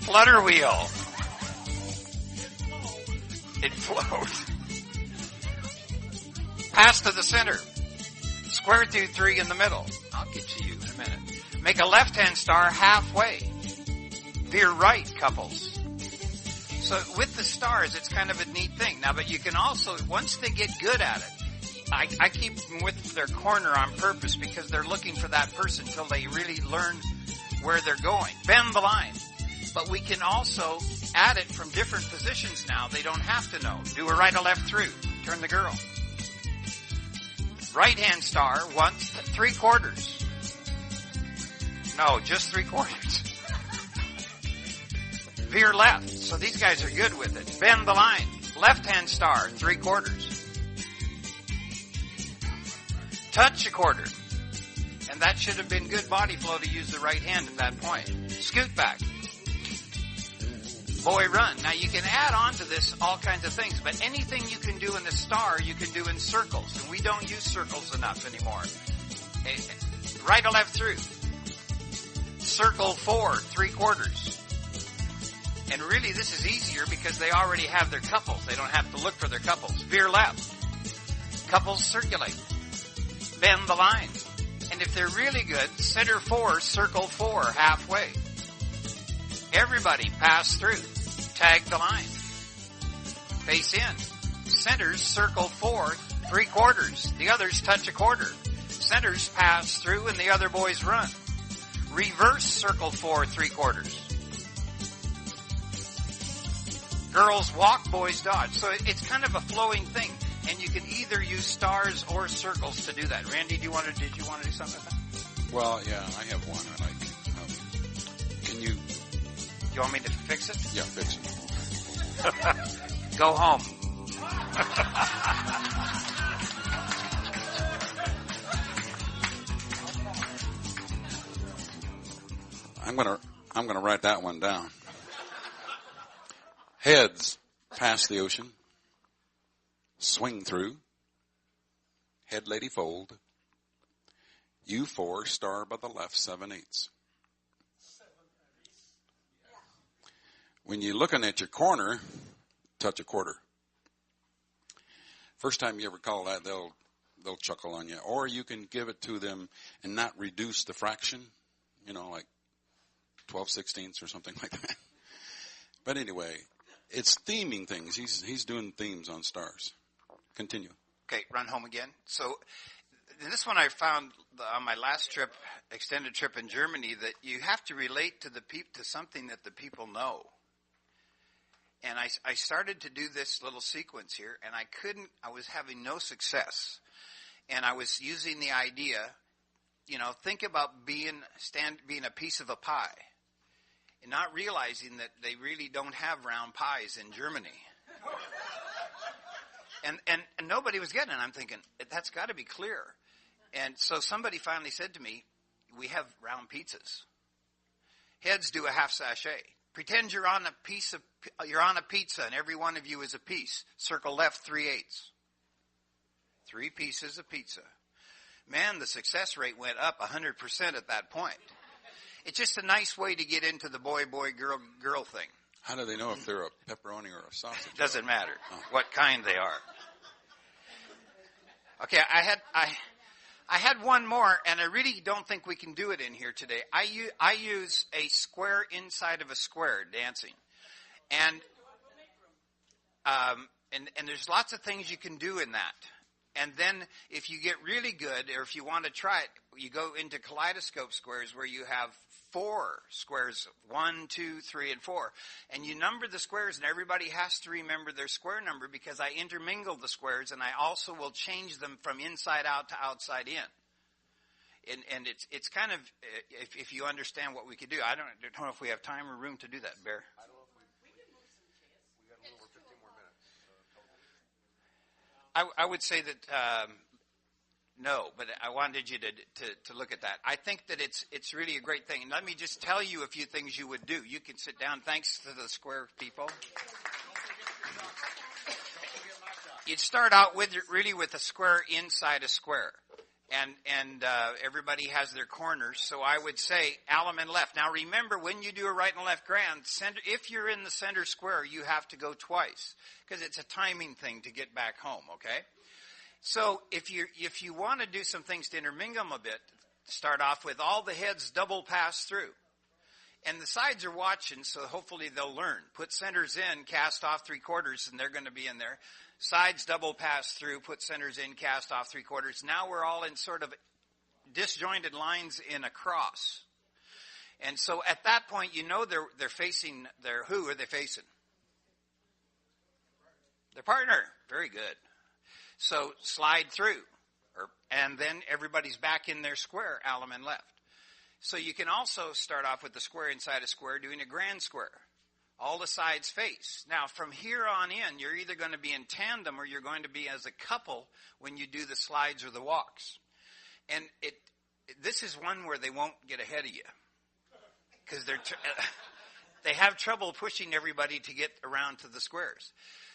Flutter wheel. It flows. Pass to the center. Square through 3 in the middle. I'll get to you in a minute. Make a left-hand star halfway. Veer right, couples. So with the stars, it's kind of a neat thing. Now, but you can also, once they get good at it, I keep them with their corner on purpose because they're looking for that person until they really learn where they're going. Bend the line. But we can also add it from different positions now. They don't have to know. Do a right or left through. Turn the girl. Right-hand star, 3/4. No, just 3/4. Veer left. So these guys are good with it. Bend the line. Left-hand star, 3/4. Touch a quarter. And that should have been good body flow to use the right hand at that point. Scoot back. Boy run. Now you can add on to this all kinds of things, but anything you can do in the star, you can do in circles. And we don't use circles enough anymore. Right or left through. Circle 4, 3/4. And really this is easier because they already have their couples. They don't have to look for their couples. Veer left. Couples circulate. Bend the line. And if they're really good, center 4, circle 4, halfway. Everybody pass through. Tag the line. Face in. Centers circle 4, 3/4. The others touch a quarter. Centers pass through and the other boys run. Reverse circle 4, 3/4. Girls walk, boys dodge. So it's kind of a flowing thing. And you can either use stars or circles to do that. Randy, did you want to do something with that? Well, yeah, I have one I like. Can you... You want me to fix it? Yeah, fix it. Go home. I'm gonna write that one down. Heads past the ocean. Swing through. Head lady fold. U4 star by the left 7/8. When you're looking at your corner, touch a quarter. First time you ever call that, they'll chuckle on you. Or you can give it to them and not reduce the fraction, like 12/16 or something like that. But anyway, it's theming things. He's doing themes on stars. Continue. Okay, run home again. So this one I found on my last trip, extended trip in Germany, that you have to relate to to something that the people know. And I started to do this little sequence here, and I was having no success. And I was using the idea, think about being a piece of a pie, and not realizing that they really don't have round pies in Germany. And nobody was getting it. I'm thinking, that's got to be clear. And so somebody finally said to me, we have round pizzas. Heads do a half sachet. Pretend you're on a pizza and every one of you is a piece. Circle left 3/8. 3 pieces of pizza. Man, the success rate went up 100% at that point. It's just a nice way to get into the boy, girl thing. How do they know if they're a pepperoni or a sausage? Doesn't matter what kind they are. Okay, I had one more, and I really don't think we can do it in here today. I use a square inside of a square dancing, and there's lots of things you can do in that. And then if you get really good, or if you want to try it, you go into kaleidoscope squares where you have 4 squares, 1, 2, 3, and 4. And you number the squares, and everybody has to remember their square number because I intermingle the squares, and I also will change them from inside out to outside in. And it's kind of, if you understand what we could do. I don't know if we have time or room to do that, Bear. I don't know if we can move some chairs. We got a little over 15 more minutes. I would say that no, but I wanted you to look at that. I think that it's really a great thing. And let me just tell you a few things you would do. You can sit down. Thanks to the square people. You'd start out with a square inside a square. And everybody has their corners. So I would say alum and left. Now remember, when you do a right and left grand, if you're in the center square, you have to go twice. Because it's a timing thing to get back home, okay? So if you want to do some things to intermingle them a bit, start off with all the heads double pass through. And the sides are watching, so hopefully they'll learn. Put centers in, cast off 3/4, and they're going to be in there. Sides double pass through, put centers in, cast off 3/4. Now we're all in sort of disjointed lines in a cross. And so at that point, they're facing who are they facing? Their partner. Very good. So slide through, and then everybody's back in their square, alum and left. So you can also start off with the square inside a square, doing a grand square. All the sides face. Now, from here on in, you're either going to be in tandem or you're going to be as a couple when you do the slides or the walks. And this is one where they won't get ahead of you because they have trouble pushing everybody to get around to the squares.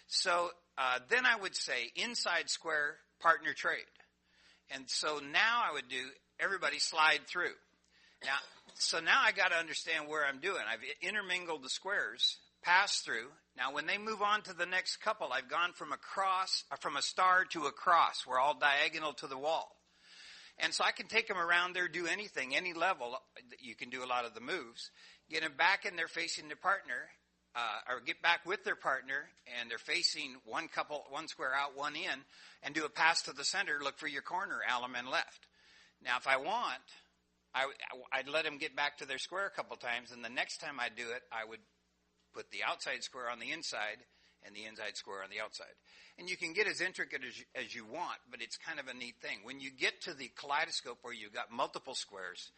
So then I would say inside square, partner trade. And so now I would do everybody slide through. Now I got to understand where I'm doing. I've intermingled the squares, pass through. Now when they move on to the next couple, I've gone from a star to a cross. We're all diagonal to the wall. And so I can take them around there, do anything, any level. You can do a lot of the moves. Get them back and they're facing their partner, or get back with their partner and they're facing one square out, one in, and do a pass to the center, look for your corner, alum and left. Now if I want, I'd let them get back to their square a couple times, and the next time I do it, I would put the outside square on the inside and the inside square on the outside. And you can get as intricate as you want, but it's kind of a neat thing. When you get to the kaleidoscope where you've got multiple squares,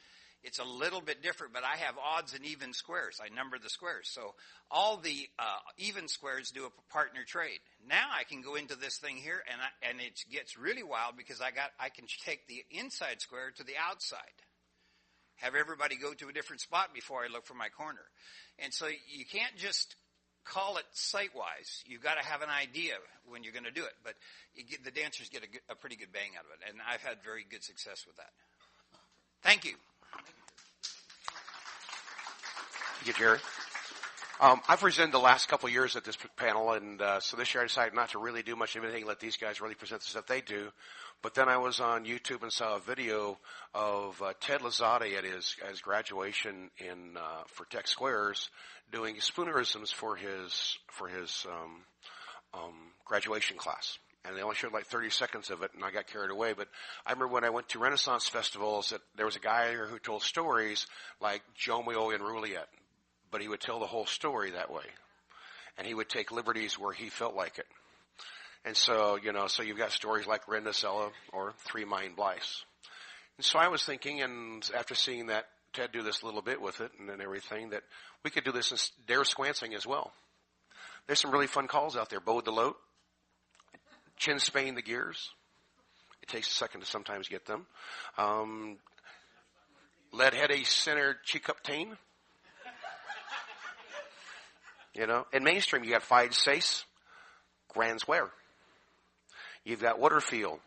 it's a little bit different, but I have odds and even squares. I number the squares. So all the even squares do a partner trade. Now I can go into this thing here, and it gets really wild because I can take the inside square to the outside. Have everybody go to a different spot before I look for my corner. And so you can't just call it sight-wise. You've got to have an idea when you're going to do it. But the dancers get a pretty good bang out of it, and I've had very good success with that. Thank you. Thank you, Jerry. I've presented the last couple of years at this panel, and so this year I decided not to really do much of anything, let these guys really present the stuff they do. But then I was on YouTube and saw a video of Ted Lazzati at his graduation for Tech Squares doing spoonerisms for his graduation class. And they only showed like 30 seconds of it, and I got carried away. But I remember when I went to Renaissance festivals that there was a guy there who told stories like Romeo and Juliet, but he would tell the whole story that way. And he would take liberties where he felt like it. And so, so you've got stories like Rendicella or Three Mind Blice. And so I was thinking, and after seeing that Ted do this little bit with it and then everything, that we could do this in Dare Squancing as well. There's some really fun calls out there. Bode the Lote, Chin Spain the Gears. It takes a second to sometimes get them. Lead Heady Center Cheek Up Tain. In mainstream, you got Fide Sace, Grand Square. You've got Waterfield.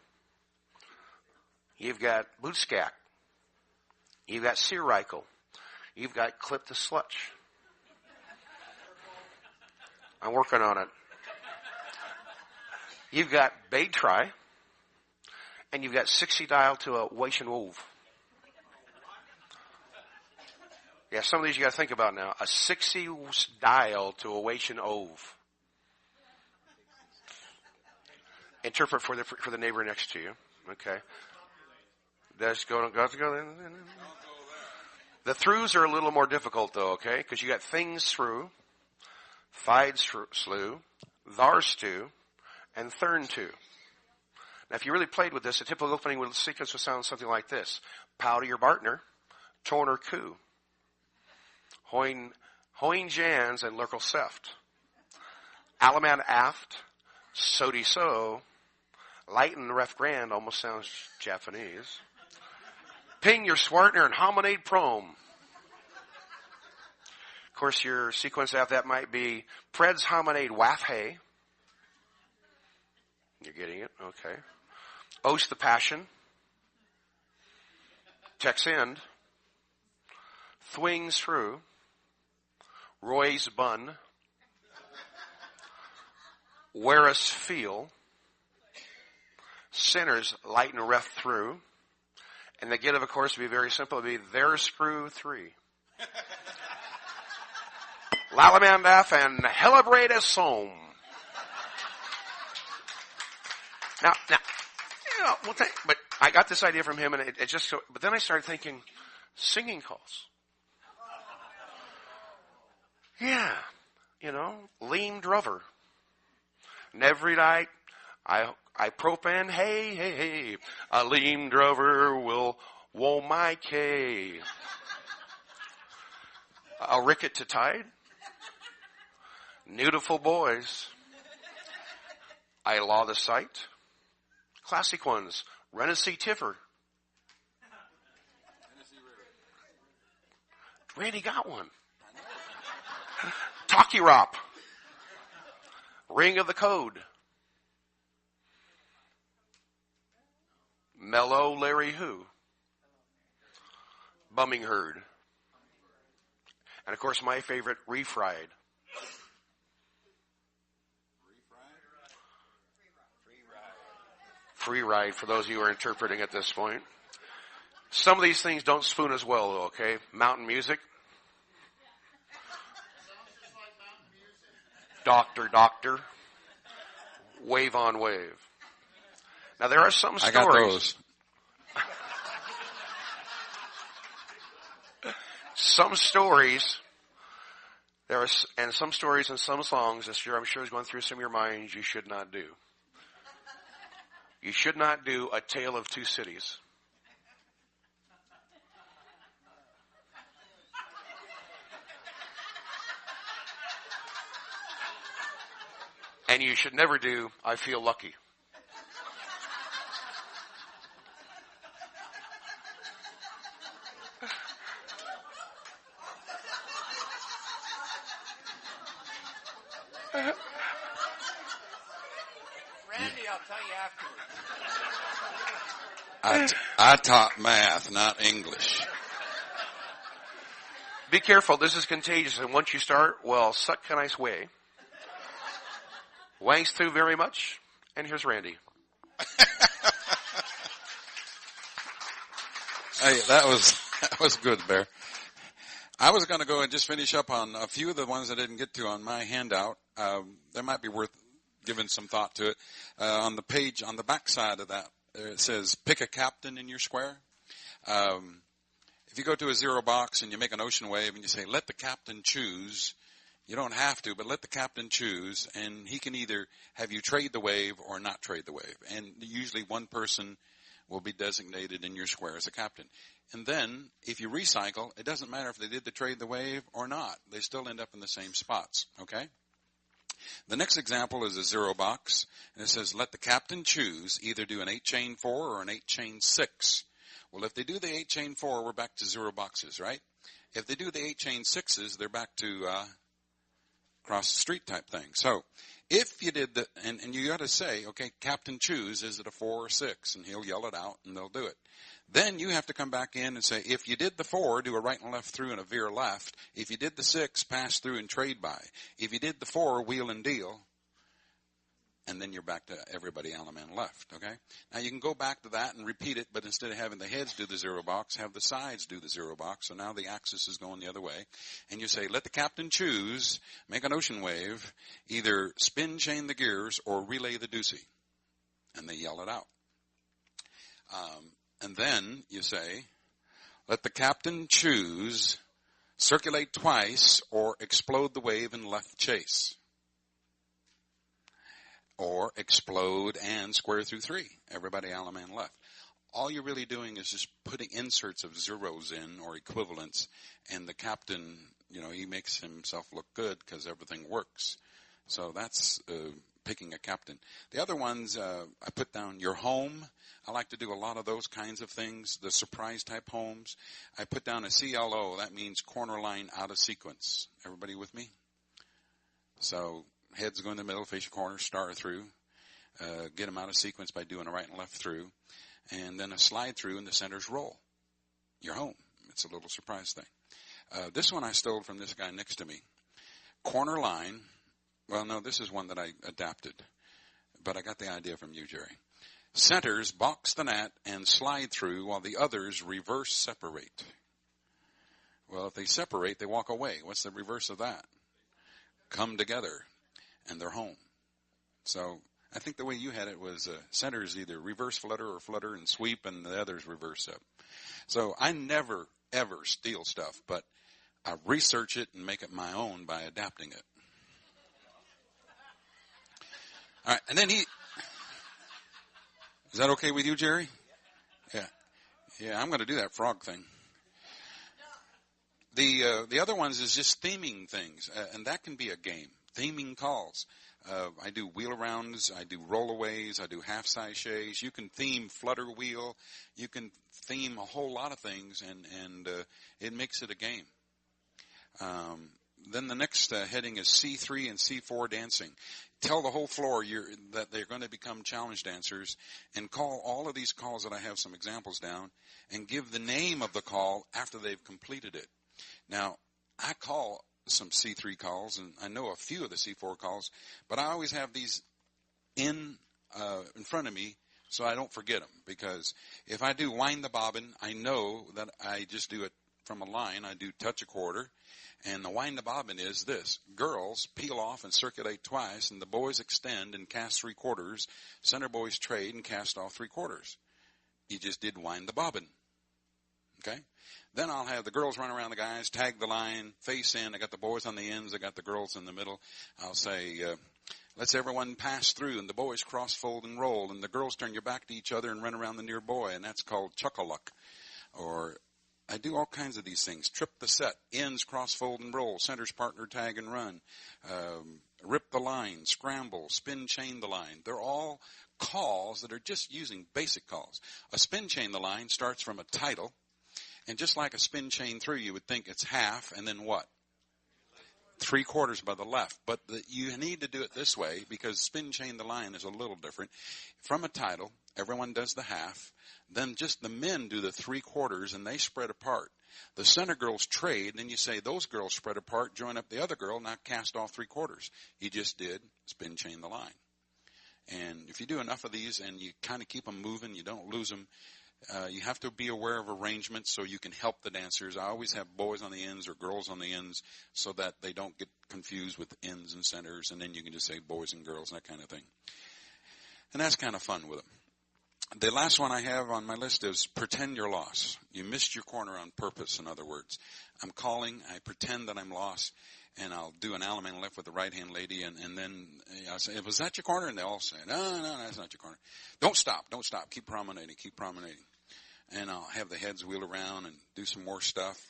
You've got Bootskack. You've got Searreichel. You've got Clip the Slutch. I'm working on it. You've got Bay Try. And you've got 60 dial to a Waischen Wolf. Yeah, some of these you got to think about now. A 60 dial to a Waischen Ove. Interpret for the neighbor next to you. Okay. Let's go. The throughs are a little more difficult though, okay? Because you got things through, Fide slew, Thars to, and Thurn to. Now if you really played with this, a typical opening sequence would sound something like this. Pow to your partner, Torner Coup. Hoin Jans and Lurkel Seft. Alaman Aft, Sodi So, Lighten Ref Grand, almost sounds Japanese. Ping your Swartner and Hominade Prom. Of course, your sequence after that might be Preds Hominade Waffhay. You're getting it? Okay. Oast the Passion. Tex End. Thwings Through. Roy's Bun. Whereas Feel. Sinners Lighten Ref Through. And the get of course, would be very simple. It would be Their Screw 3. Lalamandaf and Helabrate Somme. Now, but I got this idea from him, and it just so. But then I started thinking, singing calls. Yeah, Lean Drover. And every night, I propane, hey, a Lean Drover will woe my K. A Ricket to Tide. Beautiful Boys. I Law the Sight. Classic ones. Renaissance Tiffer. Randy got one. Talkie Rop. Ring of the Code. Mellow Larry Who. Bumming Herd. And of course my favorite, Refried. Free ride for those of you who are interpreting at this point. Some of these things don't spoon as well though, okay? Mountain Music. Doctor, Doctor. Wave on Wave. Now there are some stories. I got those. Some stories, some stories and some songs this year I'm sure is going through some of your minds you should not do. You should not do A Tale of Two Cities. And you should never do I Feel Lucky. Randy, I'll tell you afterwards. I taught math, not English. Be careful, this is contagious, and once you start, well, suck a nice way. Thanks too very much, and here's Randy. Hey, that was good, Bear. I was going to go and just finish up on a few of the ones I didn't get to on my handout. They might be worth giving some thought to it. On the page, on the back side of that, it says, pick a captain in your square. If you go to a zero box and you make an ocean wave and you say, let the captain choose, you don't have to, but let the captain choose, and he can either have you trade the wave or not trade the wave. And usually one person will be designated in your square as a captain. And then, if you recycle, it doesn't matter if they did the trade the wave or not. They still end up in the same spots, okay? The next example is a zero box, and it says, let the captain choose, either do an 8-chain 4 or an 8-chain 6. Well, if they do the 8-chain 4, we're back to zero boxes, right? If they do the 8-chain 6s, they're back to cross the street type thing. So, if you did the, and you got to say, okay, captain choose, is it a 4 or 6? And he'll yell it out, and they'll do it. Then you have to come back in and say, if you did the 4, do a right and left through and a veer left. If you did the 6, pass through and trade by. If you did the 4, wheel and deal. And then you're back to everybody element left, okay? Now you can go back to that and repeat it, but instead of having the heads do the zero box, have the sides do the zero box. So now the axis is going the other way. And you say, let the captain choose, make an ocean wave, either spin chain the gears or relay the deucey. And they yell it out. And then you say, let the captain choose, circulate twice, or explode the wave and left chase. Or explode and square through 3. Everybody element left. All you're really doing is just putting inserts of zeros in or equivalents, and the captain, he makes himself look good because everything works. So that's picking a captain. The other ones, I put down your home. I like to do a lot of those kinds of things, the surprise type homes. I put down a CLO. That means corner line out of sequence. Everybody with me? So heads go in the middle, face your corner, star through. Get them out of sequence by doing a right and left through. And then a slide through and the centers roll. You're home. It's a little surprise thing. This one I stole from this guy next to me. Corner line. Well, no, this is one that I adapted. But I got the idea from you, Jerry. Centers box the net and slide through while the others reverse separate. Well, if they separate, they walk away. What's the reverse of that? Come together. And they're home. So I think the way you had it was centers either reverse flutter or flutter and sweep, and the others reverse up. So I never, ever steal stuff, but I research it and make it my own by adapting it. All right, and then is that okay with you, Jerry? Yeah, I'm going to do that frog thing. The other ones is just theming things, and that can be a game. Theming calls. I do wheel arounds, I do rollaways, I do half sachets. You can theme flutter wheel. You can theme a whole lot of things, and it makes it a game. Then the next heading is C3 and C4 dancing. Tell the whole floor that they're going to become challenge dancers, and call all of these calls that I have some examples down, and give the name of the call after they've completed it. Now, I call some C3 calls, and I know a few of the C4 calls, but I always have these in front of me so I don't forget them, because if I do wind the bobbin, I know that I just do it from a line. I do touch a quarter. And the wind the bobbin is this. Girls peel off and circulate twice, and the boys extend and cast 3/4. Center boys trade and cast off 3/4. You just did wind the bobbin. Okay? Then I'll have the girls run around the guys, tag the line, face in. I got the boys on the ends. I got the girls in the middle. I'll say, let's everyone pass through, and the boys cross, fold, and roll, and the girls turn your back to each other and run around the near boy, and that's called chuck-a-luck. Or I do all kinds of these things. Trip the set, ends, cross, fold, and roll, centers, partner, tag, and run. Rip the line, scramble, spin, chain the line. They're all calls that are just using basic calls. A spin, chain the line starts from a title, and just like a spin, chain through, you would think it's half, and then what? 3/4 by the left. But you need to do it this way, because spin, chain the line is a little different. From a title, everyone does the half. Then just the men do the 3/4, and they spread apart. The center girls trade, then you say those girls spread apart, join up the other girl, now cast off 3/4. You just did spin, chain the line. And if you do enough of these and you kind of keep them moving, you don't lose them, you have to be aware of arrangements so you can help the dancers. I always have boys on the ends or girls on the ends so that they don't get confused with ends and centers, and then you can just say boys and girls, that kind of thing. And that's kind of fun with them. The last one I have on my list is pretend you're lost. You missed your corner on purpose, in other words. I'm calling, I pretend that I'm lost, and I'll do an Allemande left with the right-hand lady, and then I'll say, was that your corner? And they all say, no, that's not your corner. Don't stop, keep promenading. And I'll have the heads wheel around and do some more stuff,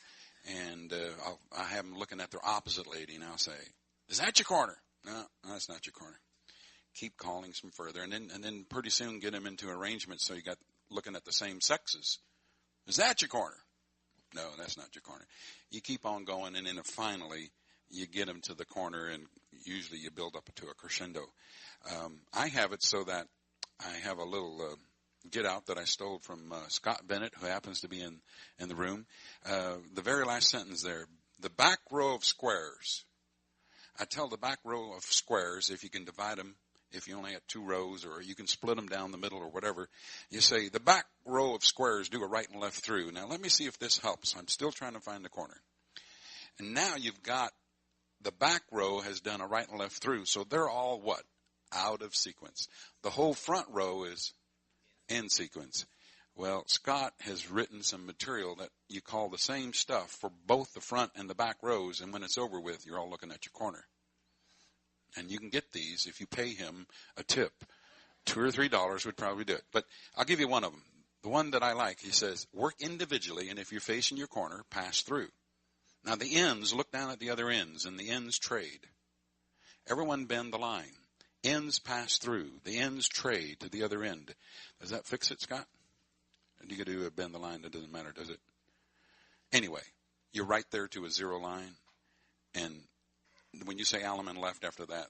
and I'll have them looking at their opposite lady, and I'll say, is that your corner? No, that's not your corner. Keep calling some further, and then pretty soon get them into arrangements so you got looking at the same sexes. Is that your corner? No, that's not your corner. You keep on going, and then finally you get them to the corner, and usually you build up to a crescendo. I have it so that I have a little get out that I stole from Scott Bennett, who happens to be in the room. The very last sentence there, the back row of squares. I tell the back row of squares, if you can divide them, if you only have 2 rows, or you can split them down the middle or whatever, you say the back row of squares do a right and left through. Now let me see if this helps. I'm still trying to find the corner. And now you've got the back row has done a right and left through, so they're all what? Out of sequence. The whole front row is in sequence. Well, Scott has written some material that you call the same stuff for both the front and the back rows, and when it's over with, you're all looking at your corner. And you can get these if you pay him a tip. $2 or $3 would probably do it. But I'll give you one of them. The one that I like, he says, work individually, and if you're facing your corner, pass through. Now the ends, look down at the other ends, and the ends trade. Everyone bend the line. Ends pass through. The ends trade to the other end. Does that fix it, Scott? Or do you do a bend the line? That doesn't matter, does it? Anyway, you're right there to a zero line, and when you say Allemande left after that,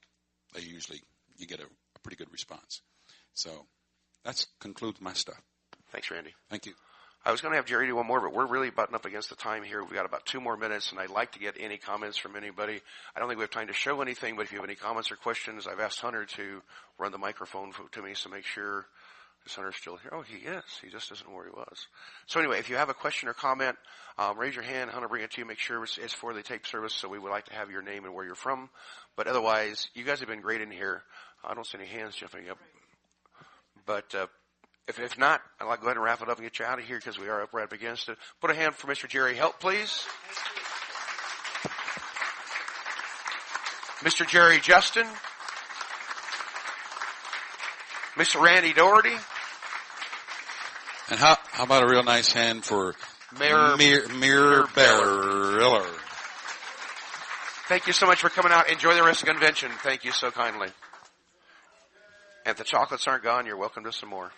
you get a pretty good response. So that concludes my stuff. Thanks, Randy. Thank you. I was going to have Jerry do one more, but we're really butting up against the time here. We've got about 2 more minutes, and I'd like to get any comments from anybody. I don't think we have time to show anything, but if you have any comments or questions, I've asked Hunter to run the microphone to me, so make sure is Hunter still here. Oh, he is. He just doesn't know where he was. So anyway, if you have a question or comment, raise your hand. Hunter, bring it to you. Make sure it's for the tape service, so we would like to have your name and where you're from. But otherwise, you guys have been great in here. I don't see any hands jumping up. But if not, I'd like to go ahead and wrap it up and get you out of here because we are right up against it. Put a hand for Mr. Jerry Helt, please. Mr. Jerry Jestin. Mr. Randy Dougherty. And how about a real nice hand for Mayor Bariller? Thank you so much for coming out. Enjoy the rest of the convention. Thank you so kindly. And if the chocolates aren't gone, you're welcome to some more.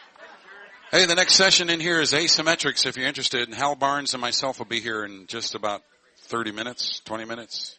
Hey, the next session in here is asymmetrics if you're interested. And Hal Barnes and myself will be here in just about 30 minutes, 20 minutes.